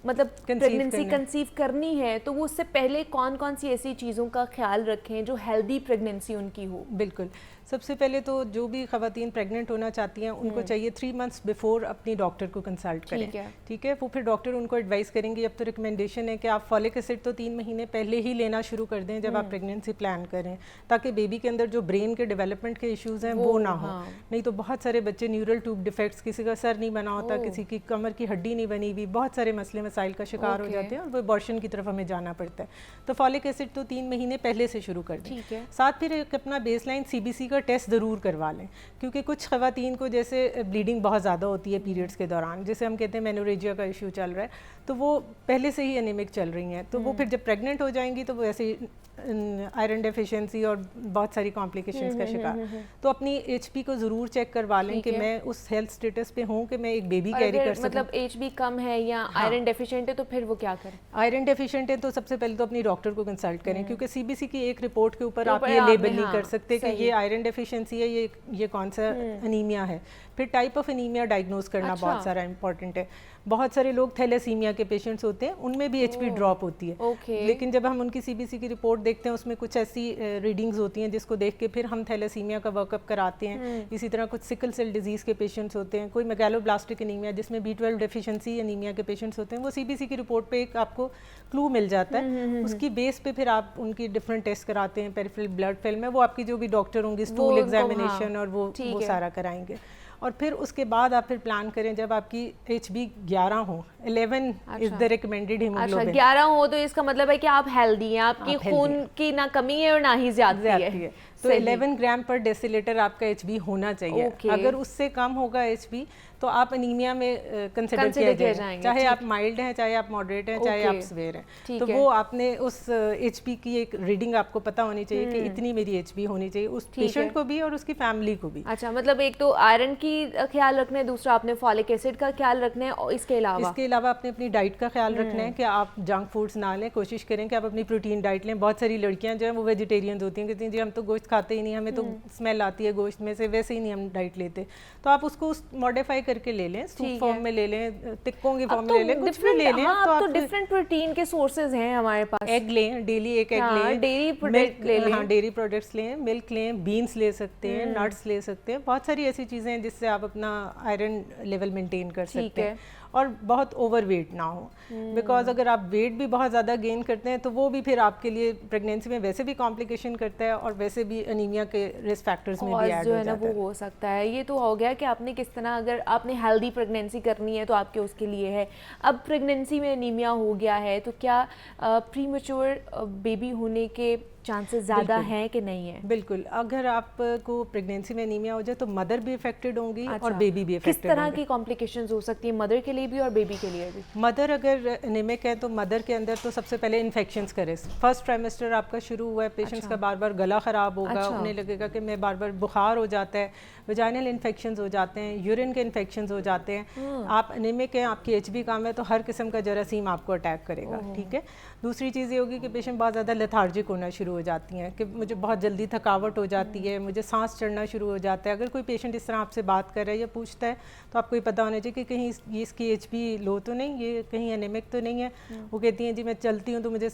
मतलब प्रेगनेंसी कंसीव करनी है, तो वो उससे पहले कौन कौन सी ऐसी चीज़ों का ख्याल रखें जो हेल्दी प्रेगनेंसी उनकी हो? बिल्कुल, सबसे पहले तो जो भी ख़वातीन प्रेग्नेंट होना चाहती हैं उनको चाहिए 3 मंथ्स बिफोर अपनी डॉक्टर को कंसल्ट करें। ठीक है, वो फिर डॉक्टर उनको एडवाइस करेंगे। अब तो रिकमेंडेशन है कि आप फॉलिक एसिड तो 3 महीने पहले ही लेना शुरू कर दें जब आप प्रेगनेंसी प्लान करें, ताकि बेबी के अंदर जो ब्रेन के डेवलपमेंट के इश्यूज़ हैं वो ना हो। नहीं तो बहुत सारे बच्चे न्यूरल ट्यूब डिफेक्ट्स, किसी का सर नहीं बना होता, किसी की कमर की हड्डी नहीं बनी हुई, बहुत सारे मसले मसाइल का शिकार हो जाते हैं और वो अबॉर्शन की तरफ हमें जाना पड़ता है। तो फॉलिक एसिड तो 3 महीने पहले से शुरू कर दें। साथ फिर एक अपना बेसलाइन CBC का टेस्ट ज़रूर करवा लें, क्योंकि कुछ ख़वातीन को जैसे ब्लीडिंग बहुत ज़्यादा होती है पीरियड्स के दौरान, जैसे हम कहते हैं मेनोरेजिया का इशू चल रहा है, तो वो पहले से ही एनीमिक चल रही हैं, तो वो फिर जब प्रेग्नेंट हो जाएंगी तो वो ऐसे आयरन डेफिशिएंसी और बहुत सारी कॉम्प्लिकेशंस का शिकार। तो अपनी HP को ज़रूर चेक करवा लें कि मैं उस हेल्थ स्टेटस पे हूँ कि मैं एक बेबी कैरी कर सकूँ। मतलब HB कम है या आयरन डेफिशिएंट है तो फिर वो क्या करें? आयरन डेफिशिएंट है तो सबसे पहले तो अपनी डॉक्टर को कंसल्ट करें, क्योंकि CBC की एक रिपोर्ट के ऊपर आप ये लेबल नहीं कर सकते कि ये आयरन डेफिशिएंसी है, ये कौन सा अनीमिया है। फिर टाइप ऑफ अनीमिया डायग्नोज करना बहुत सारा इंपॉर्टेंट है। बहुत सारे लोग थैलेसीमिया के पेशेंट्स होते हैं, उनमें भी HP ड्रॉप होती है, लेकिन जब हम उनकी CBC की रिपोर्ट देखते हैं उसमें कुछ ऐसी रीडिंग्स होती हैं जिसको देख के फिर हम थैलेसीमिया का वर्कअप कराते हैं। इसी तरह कुछ सिकल सेल डिजीज़ के पेशेंट्स होते हैं, कोई मेगालोब्लास्टिक एनीमिया जिसमें B12 डेफिशिएंसी एनीमिया के पेशेंट्स होते हैं, वो CBC की रिपोर्ट पे एक आपको क्लू मिल जाता है। उसकी बेस पे फिर आप उनकी डिफरेंट टेस्ट कराते हैं, पेरिफेरल ब्लड फिल्म है, वो आपकी जो भी डॉक्टर होंगी स्टूल एग्जामिनेशन और वो सारा कराएंगे। और फिर उसके बाद आप फिर प्लान करें जब आपकी HB 11 हो, 11 इज द रिकमेंडेड हीमोग्लोबिन। 11 हो तो इसका मतलब है कि आप हेल्दी हैं, आपकी खून की ना कमी है और ना ही ज्यादती है। तो सही। 11 ग्राम पर डेसीलीटर आपका एचबी होना चाहिए। ओके। अगर उससे कम होगा एचबी तो आप अनीमिया में कंसिडर Consider किया किया जाएगा, जाएंगे, चाहे ठीक। आप माइल्ड हैं, चाहे आप मॉडरेट हैं, चाहे ओके। आप सीवियर हैं। ठीक तो है। वो आपने उस एचपी की एक रीडिंग आपको पता होनी चाहिए कि इतनी मेरी एचपी होनी चाहिए, उस ठीक है। पेशेंट को भी और उसकी फैमिली को भी। अच्छा, मतलब एक तो आयरन की ख्याल रखना है, दूसरा आपने फॉलिक एसिड का ख्याल रखना है, और इसके अलावा इसके अलावा आपने अपनी डाइट का ख्याल रखना है कि आप जंक फूड्स ना लें, कोशिश करें कि आप अपनी प्रोटीन डाइट लें। बहुत सारी लड़कियां जो हैं वो वेजिटेरियन होती हैं, कहती हैं जी हम तो गोश्त खाते ही नहीं, हमें तो स्मेल आती है गोश्त में से, वैसे ही नहीं हम डाइट लेते। तो आप उसको मॉडिफाई करके ले लें, सूप ठीक फॉर्म है। में ले लें, टिक्कों की अब फॉर्म तो में ले लें, कुछ भी ले लें। हाँ, तो अब तो आप डिफरेंट प्रोटीन के सोर्सेज हैं हमारे पास। एग लें, डेली एक एग हाँ, लें, डेयरी प्रोडक्ट ले लें। हाँ डेयरी प्रोडक्ट्स लें, मिल्क लें, बीन्स ले सकते हैं, नट्स ले सकते हैं। बहुत सारी ऐसी चीज़ें हैं जिससे आप अपना आयरन लेवल मेंटेन कर ठीक सकते है। हैं और बहुत ओवरवेट ना हो। बिकॉज अगर आप वेट भी बहुत ज़्यादा गेन करते हैं तो वो भी फिर आपके लिए प्रेगनेंसी में वैसे भी कॉम्प्लिकेशन करता है और वैसे भी अनीमिया के रिस्क फैक्टर्स में भी ऐड जो हो है ना जाता वो है। हो सकता है। ये तो हो गया कि आपने किस तरह, अगर आपने हेल्दी प्रेगनेंसी करनी है तो आपके उसके लिए है। अब प्रेगनेंसी में अनीमिया हो गया है तो क्या प्रीमेच्योर बेबी होने के चांसेस ज़्यादा बिल्कुल। हैं कि नहीं है? बिल्कुल, अगर आपको प्रेगनेंसी में एनीमिया हो जाए तो मदर भी इफेक्टेड होंगी और बेबी भी किस इफेक्टेड तरह होंगे। की कॉम्प्लिकेशंस हो सकती है मदर के लिए भी और बेबी के लिए भी? मदर अगर एनीमिक है तो मदर के अंदर तो सबसे पहले इन्फेक्शंस का रिस्क। फर्स्ट ट्राइमेस्टर आपका शुरू हुआ है, पेशेंट्स का बार बार गला ख़राब होगा, अच्छा। उन्हें लगेगा कि मैं बार बार बुखार हो जाता है, वजाइनल इन्फेक्शंस हो जाते हैं, यूरिन के इन्फेक्शंस हो जाते हैं। आप एनीमिक हैं, आपकी एचबी कम है तो हर किस्म का जरासीम आपको अटैक करेगा। ठीक है। दूसरी चीज़ ये होगी कि पेशेंट बहुत ज़्यादा लेथार्जिक होना शुरू हो जाती हैं कि मुझे बहुत जल्दी थकावट हो जाती है, मुझे सांस चढ़ना शुरू हो जाता है। अगर कोई पेशेंट इस तरह आपसे बात कर रहा है या पूछता है तो आपको ये पता होना चाहिए कि कहीं ये इसकी एचबी लो तो नहीं, ये कहीं एनीमिक तो नहीं है। वो कहती हैं जी मैं चलती हूँ तो मुझे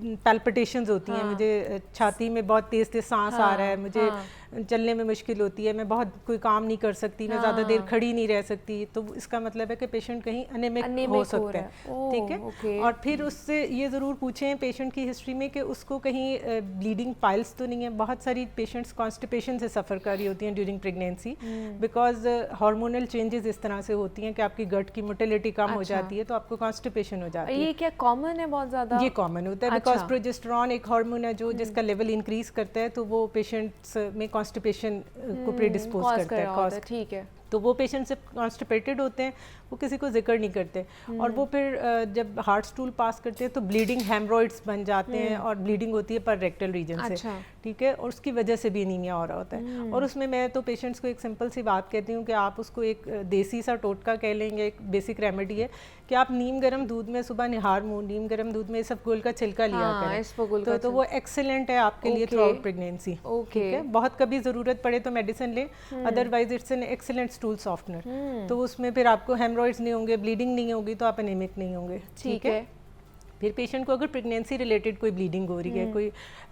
पैल्पिटेशंस होती हैं, मुझे छाती में बहुत तेज़ तेज़ सांस आ रहा है, मुझे चलने में मुश्किल होती है, मैं बहुत कोई काम नहीं कर सकती, मैं ज़्यादा देर खड़ी नहीं रह सकती। तो इसका मतलब है कि पेशेंट कहीं एनीमिक हो सकता है। ठीक है। और फिर उससे ये ज़रूर पूछें पेशेंट की हिस्ट्री में कि उसको कहीं ब्लीडिंग पाइल्स तो नहीं है। बहुत सारी पेशेंट्स कॉन्स्टिपेशन से सफ़र कर रही होती हैं during pregnancy, because hormonal changes इस तरह से होती हैं कि आपकी गट की मोटिलिटी कम हो जाती है तो आपको कॉन्स्टिपेशन हो जाती है। ये क्या कॉमन है बहुत ज़्यादा? ये कॉमन होता है बिकॉज प्रोजेस्टेरॉन एक हार्मोन है जो जिसका लेवल इंक्रीज करता है तो वो पेशेंट्स में कॉन्स्टिपेशन को प्रीडिस्पोज करता है, कॉज। ठीक है। तो वो पेशेंट जब कॉन्स्टिपेटेड होते हैं वो किसी को जिक्र नहीं करते और वो फिर जब हार्ट स्टूल पास करते हैं तो ब्लीडिंग हेमरॉइड्स बन जाते हैं और ब्लीडिंग होती है पर रेक्टल रीजन से। ठीक है। और उसकी वजह से भी एनीमिया हो रहा होता है। और उसमें मैं तो पेशेंट्स को एक सिंपल सी बात कहती हूँ कि आप उसको एक देसी सा टोटका कह लेंगे, एक बेसिक रेमेडी है कि आप नीम गर्म दूध में सुबह निहार मुँह नीम गर्म दूध में इसबगोल का छिलका लिया करें तो वो एक्सेलेंट है आपके लिए थ्रू आउट प्रेगनेंसी। ठीक है। बहुत कभी ज़रूरत पड़े तो मेडिसिन लें, otherwise it's an excellent stool softener. तो उसमें फिर आपको हेमरॉइड्स नहीं होंगे, ब्लीडिंग नहीं होगी तो आप एनीमिक नहीं होंगे। ठीक है। फिर पेशेंट को अगर प्रेगनेंसी रिलेटेड कोई ब्लीडिंग हो रही है, कोई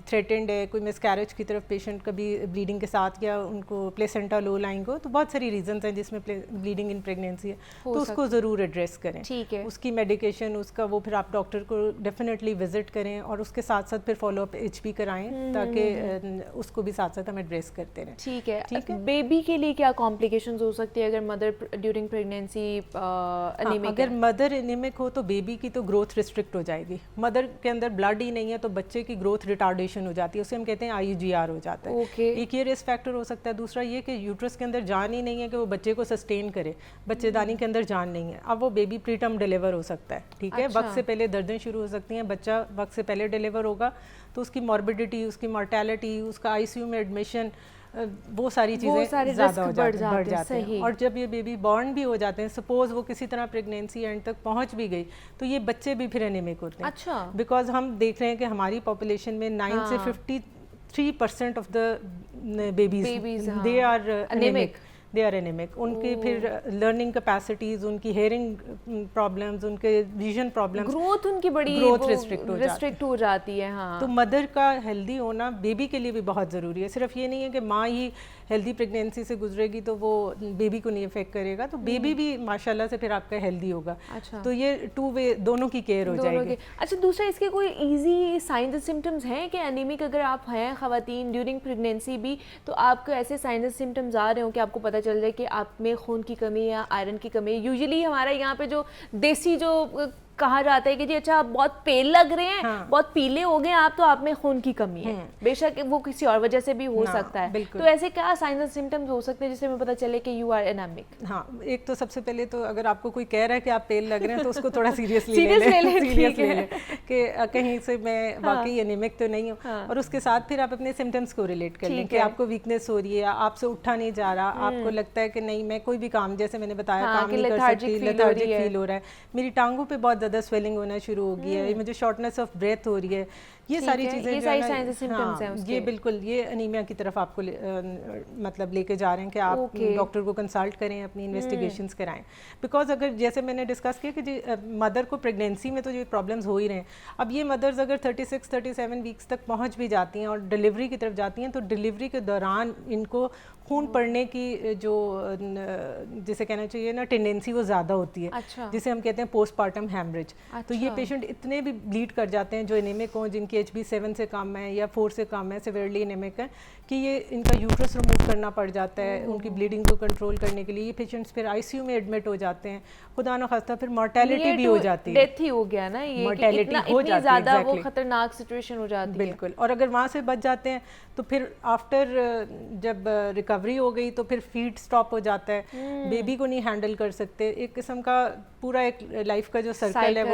थ्रेटेंड है, कोई मिसकैरेज की तरफ पेशेंट कभी ब्लीडिंग के साथ या उनको प्लेसेंटा लो लाइंग हो, तो बहुत सारी रीजंस हैं जिसमें ब्लीडिंग इन प्रेगनेंसी है तो उसको ज़रूर एड्रेस करें। ठीक है। उसकी मेडिकेशन उसका वो फिर आप डॉक्टर को डेफिनेटली विजिट करें और उसके साथ साथ फिर फॉलोअप एचपी कराएं ताकि उसको भी साथ साथ हम एड्रेस करते रहें। ठीक है। ठीक है। बेबी के लिए क्या कॉम्प्लिकेशंस हो सकती है अगर मदर ड्यूरिंग प्रेगनेंसी एनीमिक? अगर मदर एनीमिक हो तो बेबी की तो ग्रोथ रिस्ट्रिक्ट हो जाएगी। मदर के अंदर ब्लड ही नहीं है तो बच्चे की ग्रोथ रिटार्डेशन हो जाती है, उसे हम कहते हैं IUGR हो जाता है। एक ये रिस्क फैक्टर हो सकता है। दूसरा ये कि यूट्रस के अंदर जान ही नहीं है कि वो बच्चे को सस्टेन करे, बच्चेदानी के अंदर जान नहीं है। अब वो बेबी प्रीटर्म डिलीवर हो सकता है। ठीक है। वक्त से पहले दर्दें शुरू हो सकती हैं, बच्चा वक्त से पहले डिलीवर होगा तो उसकी मॉर्बिडिटी, उसकी मॉर्टेलिटी, उसका ICU में एडमिशन, वो सारी चीज़ें ज़्यादा हो बढ़ जाते हैं। और जब ये बेबी बॉर्न भी हो जाते हैं, सपोज वो किसी तरह प्रेगनेंसी एंड तक पहुंच भी गई तो ये बच्चे भी फिर एनीमिक होते हैं। अच्छा। बिकॉज हम देख रहे हैं कि हमारी पॉपुलेशन में 9 से 53% of the babies they are anaemic. They are anaemic. उनकी फिर लर्निंग कैपेसिटीज, उनकी हेयरिंग प्रॉब्लम्स, उनके विजन प्रॉब्लम्स, ग्रोथ उनकी बड़ी ग्रोथ रिस्ट्रिक्ट हो जाती है। हाँ। तो मदर का हेल्दी होना बेबी के लिए भी बहुत ज़रूरी है। सिर्फ ये नहीं है कि माँ ही हेल्दी प्रेगनेंसी से गुजरेगी तो वो बेबी को नहीं इफेक्ट करेगा, तो बेबी भी माशाल्लाह से फिर आपका हेल्दी होगा। अच्छा। तो ये 2 वे दोनों की केयर हो जाएगी। अच्छा, दूसरा इसके कोई इजी साइंस एंड सिम्टम्स हैं कि एनीमिक अगर आप हैं ख़वातीन ड्यूरिंग प्रेगनेंसी भी तो आपको ऐसे साइंस एंड सिम्टम्स आ रहे हो कि आपको पता चल जाए कि आप में खून की कमी या आयरन की कमी है? यूजुअली हमारा यहाँ पे जो देसी जो कहा जाता है कि जी अच्छा आप बहुत पेल लग रहे हैं, बहुत पीले हो गए आप, तो आप में खून की कमी है। बेशक वो किसी और वजह से भी हो सकता है। तो ऐसे क्या साइंस एंड सिम्टम्स हो सकते हैं जिससे हमें पता चले कि यू आर एनीमिक? हाँ, एक तो सबसे पहले तो अगर आपको कोई कह रहा है कि आप पेल लग रहे हैं तो उसको थोड़ा सीरियसली ले लें कि कहीं से मैं वाकई एनीमिक तो नहीं हूँ। और उसके साथ फिर आप अपने सिम्टम्स को रिलेट कर लें कि आपको वीकनेस हो रही है, आपसे उठा नहीं जा रहा, आपको लगता है कि नहीं मैं कोई भी काम, जैसे मैंने बताया, काम नहीं कर सकती, लेथार्जिक फील हो रहा है, मेरी टांगों पे बहुत ज़्यादा स्वेलिंग होना शुरू हो गई है, मुझे शॉर्टनेस ऑफ ब्रेथ हो रही है, ये सारी चीज़ें जो है ना, ये बिल्कुल ये अनीमिया की तरफ आपको मतलब लेके जा रहे हैं कि आप डॉक्टर को कंसल्ट करें, अपनी इन्वेस्टिगेशंस कराएं। बिकॉज अगर जैसे मैंने डिस्कस किया कि जी मदर को प्रेगनेंसी में तो ये प्रॉब्लम्स हो ही रहे हैं, अब ये मदर्स अगर 36-37 वीक्स तक पहुंच भी जाती हैं और डिलीवरी की तरफ जाती हैं, तो डिलीवरी के दौरान इनको खून पड़ने की जो जिसे कहना चाहिए ना टेंडेंसी वो ज़्यादा होती है। अच्छा। जिसे हम कहते हैं पोस्टपार्टम हैमरेज। तो ये पेशेंट इतने भी ब्लीड कर जाते हैं जो एनीमिक हों, जिनकी HB7 से कम है या 4 से कम है, सिवियरली एनीमिक है, कि ये इनका यूट्रस रिमूव करना पड़ जाता है उनकी ब्लीडिंग को कंट्रोल करने के लिए। ये पेशेंट्स फिर ICU में एडमिट हो जाते हैं, खुदा न खास्ता फिर मॉर्टेलिटी भी हो जाती है, डेथ ही हो गया ना, ये मॉर्टेलिटी हो जाती है, ज़्यादा वो खतरनाक सिचुएशन हो जाती है। बिल्कुल। और अगर वहाँ से बच जाते हैं तो फिर आफ्टर जब रिकवरी हो गई तो फिर फीड स्टॉप हो जाता है, बेबी को नहीं हैंडल कर सकते, एक किस्म का पूरा एक लाइफ का जो सर्कल है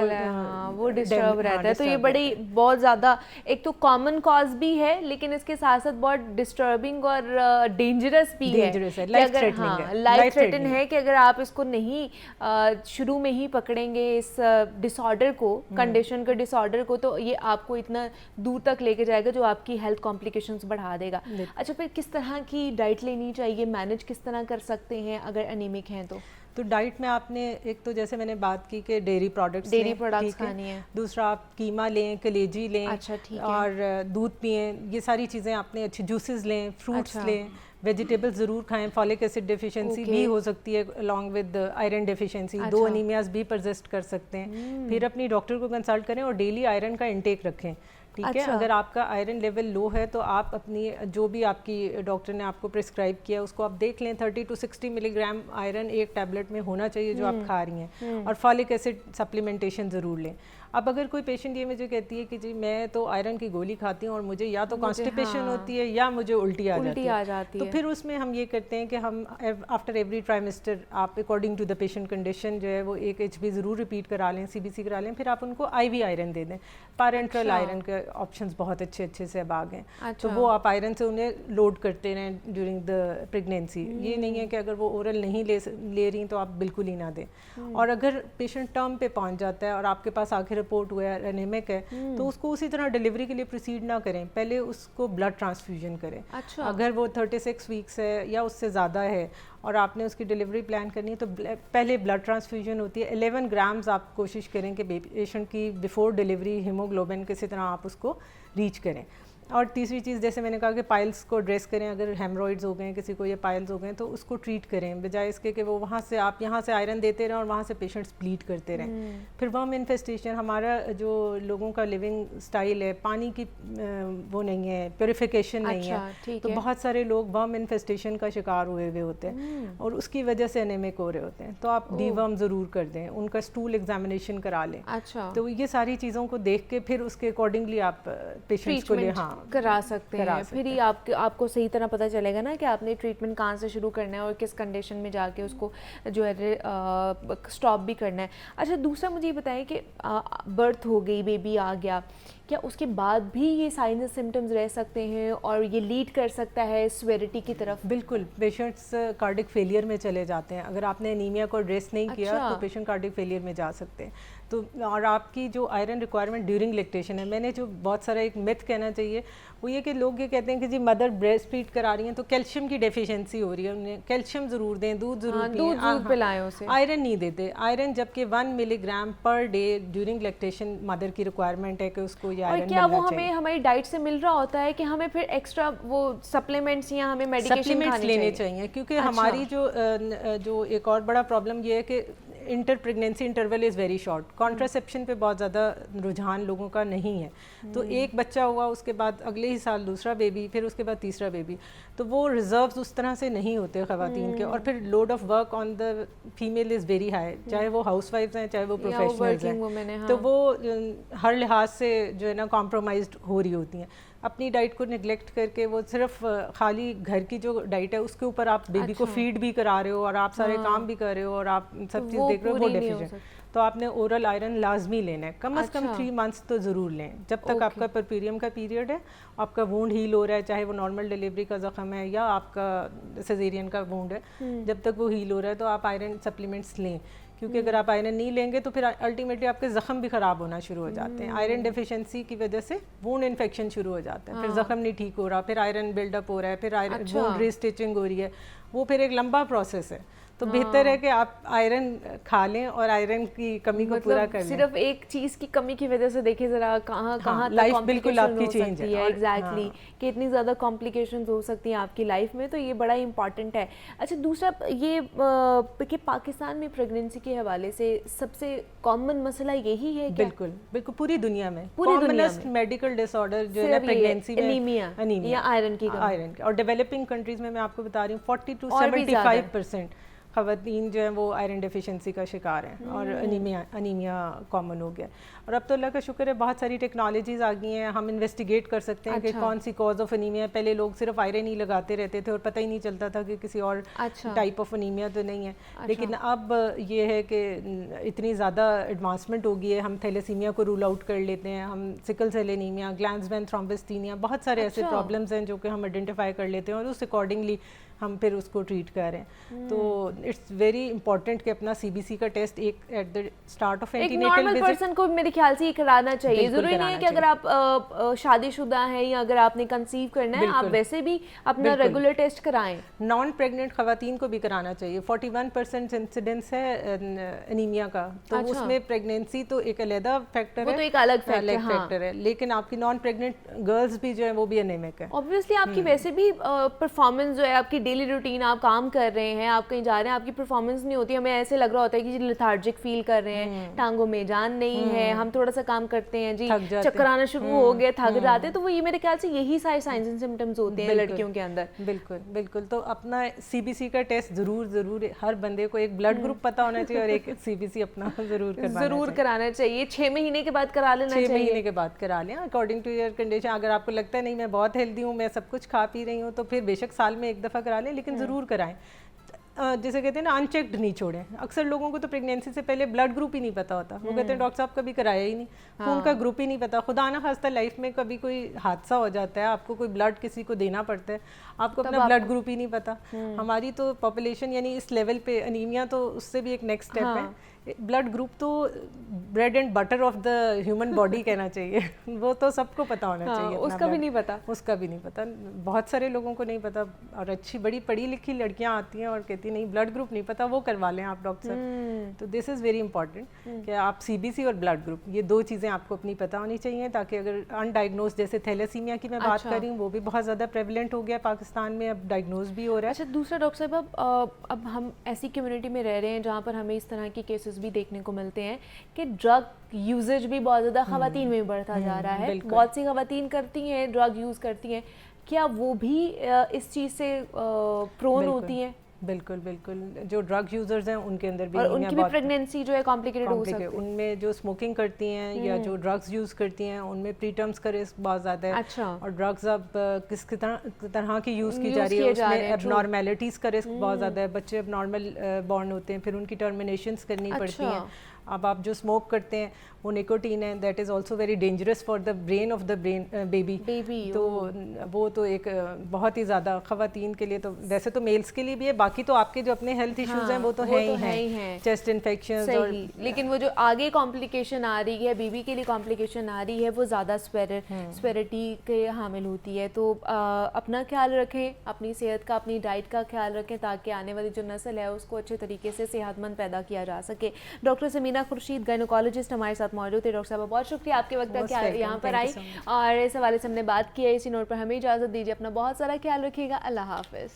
वो डिस्टर्ब रहता है। तो ये बड़ी बहुत ज़्यादा एक तो कॉमन कॉज भी है, लेकिन इसके साथ साथ बहुत डिस्टर्बिंग और डेंजरस भी है, लाइफ थ्रेटनिंग है कि अगर आप इसको नहीं शुरू में ही पकड़ेंगे इस डिसऑर्डर को, कंडीशन के डिसऑर्डर को, तो ये आपको इतना दूर तक लेके जाएगा जो आपकी हेल्थ कॉम्प्लिकेशंस बढ़ा देगा। अच्छा, फिर किस तरह की डाइट लेनी चाहिए, मैनेज किस तरह कर सकते हैं अगर एनीमिक हैं तो डाइट में आपने एक तो जैसे मैंने बात की कि डेयरी प्रोडक्ट्स खानी है, दूसरा आप कीमा लें, कलेजी लें, अच्छा ठीक है, और दूध पिएं, ये सारी चीज़ें आपने अच्छी जूसेस लें, फ्रूट्स लें, वेजिटेबल्स ज़रूर खाएं, फॉलिक एसिड डेफिशिएंसी भी हो सकती है अलॉन्ग विद आयरन डेफिशिएंसी, 2 अनीमियाज भी परसिस्ट कर सकते हैं। फिर अपनी डॉक्टर को कंसल्ट करें और डेली आयरन का इंटेक रखें, ठीक है। अगर आपका आयरन लेवल लो है तो आप अपनी जो भी आपकी डॉक्टर ने आपको प्रिस्क्राइब किया उसको आप देख लें, 30 to 60 मिलीग्राम आयरन एक टैबलेट में होना चाहिए जो आप खा रही हैं, और फॉलिक एसिड सप्लीमेंटेशन ज़रूर लें। अब अगर कोई पेशेंट ये मुझे कहती है कि जी मैं तो आयरन की गोली खाती हूँ और मुझे या तो कॉन्स्टिपेशन होती है या मुझे उल्टी आ जाती है, तो फिर उसमें हम ये करते हैं कि हम आफ्टर एवरी ट्राइमेस्टर आप according to the patient condition जो है वो एक HB ज़रूर रिपीट करा लें, CBC करा लें, फिर आप उनको IV आयरन दे दें। पैरेंट्रल आयरन के ऑप्शंस बहुत अच्छे से अब आ गए, तो वो आप आयरन से उन्हें लोड करते रहें ड्यूरिंग द प्रेगनेंसी। ये नहीं है कि अगर वो ओरल नहीं ले रही तो आप बिल्कुल ही ना दें। और अगर पेशेंट टर्म पे पहुँच जाता है और आपके पास आखिर रिपोर्ट हुआ है एनीमिक है, तो उसको उसी तरह डिलीवरी के लिए प्रोसीड ना करें, पहले उसको ब्लड ट्रांसफ्यूजन करें। अच्छा। अगर वो 36 वीक्स है या उससे ज़्यादा है और आपने उसकी डिलीवरी प्लान करनी है तो पहले ब्लड ट्रांसफ्यूजन होती है। 11 ग्राम्स आप कोशिश करें कि पेशेंट की बिफोर डिलीवरी हीमोग्लोबिन किसी तरह आप उसको रीच करें। और तीसरी चीज़ जैसे मैंने कहा कि पाइल्स को ड्रेस करें, अगर हेमरॉइड्स हो गए किसी को या पाइल्स हो गए तो उसको ट्रीट करें, बजाय इसके कि वो वहाँ से आप यहाँ से आयरन देते रहें और वहाँ से पेशेंट्स ब्लीड करते रहें। फिर वर्म इन्फेस्टेशन, हमारा जो लोगों का लिविंग स्टाइल है, पानी की वो नहीं है, प्योरीफिकेशन नहीं है, तो बहुत सारे लोग वर्म इन्फेस्टेशन का शिकार हुए हुए होते हैं और उसकी वजह से एनीमिक हो रहे होते हैं। तो आप डीवर्म ज़रूर कर दें, उनका स्टूल एग्जामिनेशन करा लें। अच्छा। तो ये सारी चीज़ों को देख के फिर उसके अकॉर्डिंगली आप पेशेंट्स को ले करा सकते हैं, फिर ही आपको सही तरह पता चलेगा ना कि आपने ट्रीटमेंट कहाँ से शुरू करना है और किस कंडीशन में जाके उसको जो है स्टॉप भी करना है। अच्छा, दूसरा मुझे ये बताएं कि बर्थ हो गई, बेबी आ गया, क्या उसके बाद भी ये साइंस एंड सिम्टम्स रह सकते हैं और ये लीड कर सकता है सिवियरिटी की तरफ? बिल्कुल, पेशेंट्स कार्डिक फेलियर में चले जाते हैं। अगर आपने एनीमिया को एड्रेस नहीं किया तो पेशेंट कार्डिक फेलियर में जा सकते हैं। तो और आपकी जो आयरन रिक्वायरमेंट ड्यूरिंग लैक्टेशन है, मैंने जो बहुत सारा एक मिथ कहना चाहिए वो ये कि लोग ये कहते हैं कि जी मदर ब्रेस्ट फीड करा रही हैं तो कैल्शियम की डेफिशिएंसी हो रही है, उन्हें कैल्शियम ज़रूर दें, दूध ज़रूर दूध पिलाएं उसे। आयरन नहीं देते, आयरन जबकि 1 milligram per day during lactation mother की रिक्वायरमेंट है कि उसको ये आयरन क्या वो हमें हमारी डाइट से मिल रहा होता है कि हमें फिर एक्स्ट्रा वो सप्लीमेंट्स या हमें मेडिकेशन लेने चाहिए? क्योंकि हमारी जो एक और बड़ा प्रॉब्लम ये है कि inter pregnancy interval is very short, contraception पे बहुत ज़्यादा रुझान लोगों का नहीं है। तो एक बच्चा हुआ, उसके बाद अगले ही साल दूसरा बेबी, फिर उसके बाद तीसरा बेबी, तो वो रिजर्व्स उस तरह से नहीं होते ख़वातीन के। और फिर load of work on the female is very high, चाहे वो हाउसवाइफ्स हैं चाहे वो प्रोफेशनल्स हैं, तो वो हर लिहाज से जो है ना कॉम्प्रोमाइज़्ड हो रही होती हैं। अपनी डाइट को निगलेक्ट करके वो सिर्फ खाली घर की जो डाइट है उसके ऊपर आप बेबी को फीड भी करा रहे हो और आप सारे काम भी कर रहे हो और आप सब चीज़ देख रहे हो, वो डेफिशिएंट। तो आपने ओरल आयरन लाजमी लेना है, कम से कम 3 मंथ्स तो ज़रूर लें, जब तक आपका परपीरियम का पीरियड है, आपका वूंड हील हो रहा है, चाहे वो नॉर्मल डिलीवरी का ज़ख़म है या आपका सिजेरियन का वूंड है, जब तक वो हील हो रहा है तो आप आयरन सप्लीमेंट्स लें। क्योंकि अगर आप आयरन नहीं लेंगे तो फिर अल्टीमेटली आपके ज़ख़म भी ख़राब होना शुरू हो जाते हैं। आयरन डेफिशिएंसी की वजह से वूंड इन्फेक्शन शुरू हो जाता है, फिर ज़ख़म नहीं ठीक हो रहा, फिर आयरन बिल्डअप हो रहा है, फिर आयरन वूंड रीस्टिचिंग हो रही है, वो फिर एक लंबा प्रोसेस है। तो बेहतर है कि आप आयरन खा लें और आयरन की कमी को पूरा कर लें। सिर्फ एक चीज़ की कमी की वजह से देखिए ज़रा कहाँ लाइफ बिल्कुल आपकी चेंज है। एग्जैक्टली, कि इतनी ज़्यादा कॉम्प्लिकेशंस हो सकती हैं आपकी लाइफ में, तो ये बड़ा इंपॉर्टेंट है। अच्छा, दूसरा ये कि पाकिस्तान में प्रेगनेंसी के हवाले से सबसे कॉमन मसला यही है क्या? बिल्कुल बिल्कुल, पूरी दुनिया में कॉमनेस्ट मेडिकल डिसऑर्डर जो है प्रेगनेंसी में एनीमिया या आयरन की कमी। और डेवलपिंग कंट्रीज में मैं आपको बता रही हूँ 40 to 75% ख़वातीन जो हैं वो आयरन डेफिशिएंसी का शिकार हैं और अनीमिया कॉमन हो गया। और अब तो अल्लाह का शुक्र है बहुत सारी टेक्नोलॉजीज़ आ गई हैं, हम इन्वेस्टिगेट कर सकते हैं कि कौन सी कॉज ऑफ अनीमिया। पहले लोग सिर्फ आयरन ही लगाते रहते थे और पता ही नहीं चलता था कि किसी और टाइप ऑफ अनीमिया तो नहीं है। लेकिन अब ये है कि इतनी ज़्यादा एडवांसमेंट हो गई है, हम थैलेसीमिया को रूल आउट कर लेते हैं, हम सिकल सेल एनीमिया, ग्लैंड्समैन थ्रोम्बोसिथेनिया, बहुत सारे ऐसे प्रॉब्लम्स हैं जो कि हम आइडेंटिफाई कर लेते हैं और उस अकॉर्डिंगली हम फिर उसको ट्रीट कर रहे हैं। तो इट्स वेरी इंपॉर्टेंट कि अपना CBC का टेस्ट एक at the start of antenatal visit person को मेरे ख्याल से ये कराना चाहिए। जरूरी नहीं है कि अगर आप शादीशुदा हैं या अगर आपने कंसीव करना है, आप वैसे भी अपना रेगुलर टेस्ट कराएं। नॉन प्रेग्नेंट खवातीन को भी कराना चाहिए। 41% इंसिडेंस है एनीमिया का, तो उसमें प्रेगनेंसी तो एक अलग फैक्टर है, वो तो एक अलग फैक्टर है, लेकिन आपकी नॉन प्रेग्नेंट गर्ल्स भी जो है वो भी एनीमिक है। ऑब्वियसली आपकी वैसे भी परफॉर्मेंस जो है, आपकी डेली रूटीन, आप काम कर रहे हैं, आप कहीं जा रहे हैं, आपकी परफॉर्मेंस नहीं होती, हमें ऐसे लग रहा होता है कि लेथार्जिक फील कर रहे हैं, टांगों में जान नहीं है, हम थोड़ा सा काम करते हैं जी चक्कर आना शुरू हो गए, थक जाते हैं, तो वो ये मेरे ख्याल से यही सारे साइंस एंड सिम्टम्स होते हैं लड़कियों के अंदर। बिल्कुल बिल्कुल, तो अपना CBC का टेस्ट जरूर हर बंदे को, एक ब्लड ग्रुप पता होना चाहिए और एक CBC अपना जरूर कराना चाहिए। 6 महीने के बाद करा लेना चाहिए। 6 महीने के बाद करा लें अकॉर्डिंग टू योर कंडीशन। अगर आपको लगता है नहीं मैं बहुत हेल्दी हूँ, मैं सब कुछ खा पी रही हूँ, तो फिर बेशक साल में एक दफ़ा करा लें, लेकिन ज़रूर कराएं। जैसे कहते हैं ना, अनचेक्ड नहीं छोड़ें। अक्सर लोगों को तो प्रेगनेंसी से पहले ब्लड ग्रुप ही नहीं पता होता, वो कहते हैं डॉक्टर साहब कभी कराया ही नहीं, खून का ग्रुप ही नहीं पता। खुदा ना खास्ता लाइफ में कभी कोई हादसा हो जाता है, आपको कोई ब्लड किसी को देना पड़ता है, आपको अपना ब्लड ग्रुप ही नहीं पता। हमारी तो पॉपुलेशन यानी इस लेवल पे अनीमिया तो उससे भी एक नेक्स्ट स्टेप है। ब्लड ग्रुप तो bread and butter of the human body कहना चाहिए, वो तो सबको पता होना चाहिए। उसका भी नहीं पता, उसका भी नहीं पता, बहुत सारे लोगों को नहीं पता। और अच्छी बड़ी पढ़ी लिखी लड़कियां आती हैं और कहती नहीं ब्लड ग्रुप नहीं पता, वो करवा लें आप डॉक्टर साहब। तो दिस इज़ वेरी इंपॉर्टेंट कि आप CBC और ब्लड ग्रुप, ये 2 चीज़ें आपको अपनी पता होनी चाहिए, ताकि अगर अनडायग्नोज, जैसे थैलेसीमिया की मैं बात कर रही हूँ, वो भी बहुत ज़्यादा प्रेवलेंट हो गया पाकिस्तान में, अब डायग्नोज भी हो रहा है। अच्छा, दूसरा डॉक्टर साहब, अब हम ऐसी कम्युनिटी में रह रहे हैं जहाँ पर हमें इस तरह की केसेस भी देखने को मिलते हैं कि ड्रग यूजेज भी बहुत ज़्यादा खवातीन में बढ़ता जा रहा है। बहुत सी खवातीन करती हैं, ड्रग यूज़ करती हैं, क्या वो भी इस चीज़ से प्रोन होती हैं? बिल्कुल बिल्कुल, जो ड्रग यूजर्स हैं उनके अंदर भी, और उनकी भी प्रेगनेंसी जो है कॉम्प्लिकेटेड हो सकती है। उनमें जो स्मोकिंग करती हैं या जो ड्रग्स यूज करती हैं, उनमें प्रीटर्म्स का रिस्क बहुत ज़्यादा है। अच्छा। और ड्रग्स अब किस तरह की यूज़ की जा रही है, उसमें एबनॉर्मेलिटीज़ का रिस्क बहुत ज़्यादा है। बच्चे एबनॉर्मल बॉर्न होते हैं, फिर उनकी टर्मिनेशंस करनी पड़ती हैं। अब आप जो स्मोक करते हैं वो निकोटीन है, that is also very dangerous for the brain of the baby. तो वो तो एक बहुत ही ज़्यादा खवातीन के लिए, तो वैसे तो मेल्स के लिए भी है, बाकी तो आपके जो अपने हेल्थ इश्यूज हैं वो तो है ही हैं, चेस्ट इन्फेक्शन। लेकिन वो जो आगे कॉम्प्लिकेशन आ रही है, बेबी के लिए कॉम्प्लिकेशन आ रही है, वो ज़्यादा स्पेरिटी के हामिल होती है। तो अपना ख्याल रखें, अपनी सेहत का, अपनी डाइट का ख्याल रखें, ताकि आने वाली जो नस्ल है उसको अच्छे तरीके से सेहतमंद पैदा किया जा सके। डॉक्टर समीना खुर्शीद, गायनोकोलॉजिस्ट, हमारे साथ मौजूद थे। डॉक्टर साहब बहुत शुक्रिया आपके वक्त का यहाँ पर आई और इस हवाले से हमने बात की है। इसी नोट पर हमें इजाज़त दीजिए, अपना बहुत सारा ख्याल रखिएगा। अल्लाह हाफ़िज़।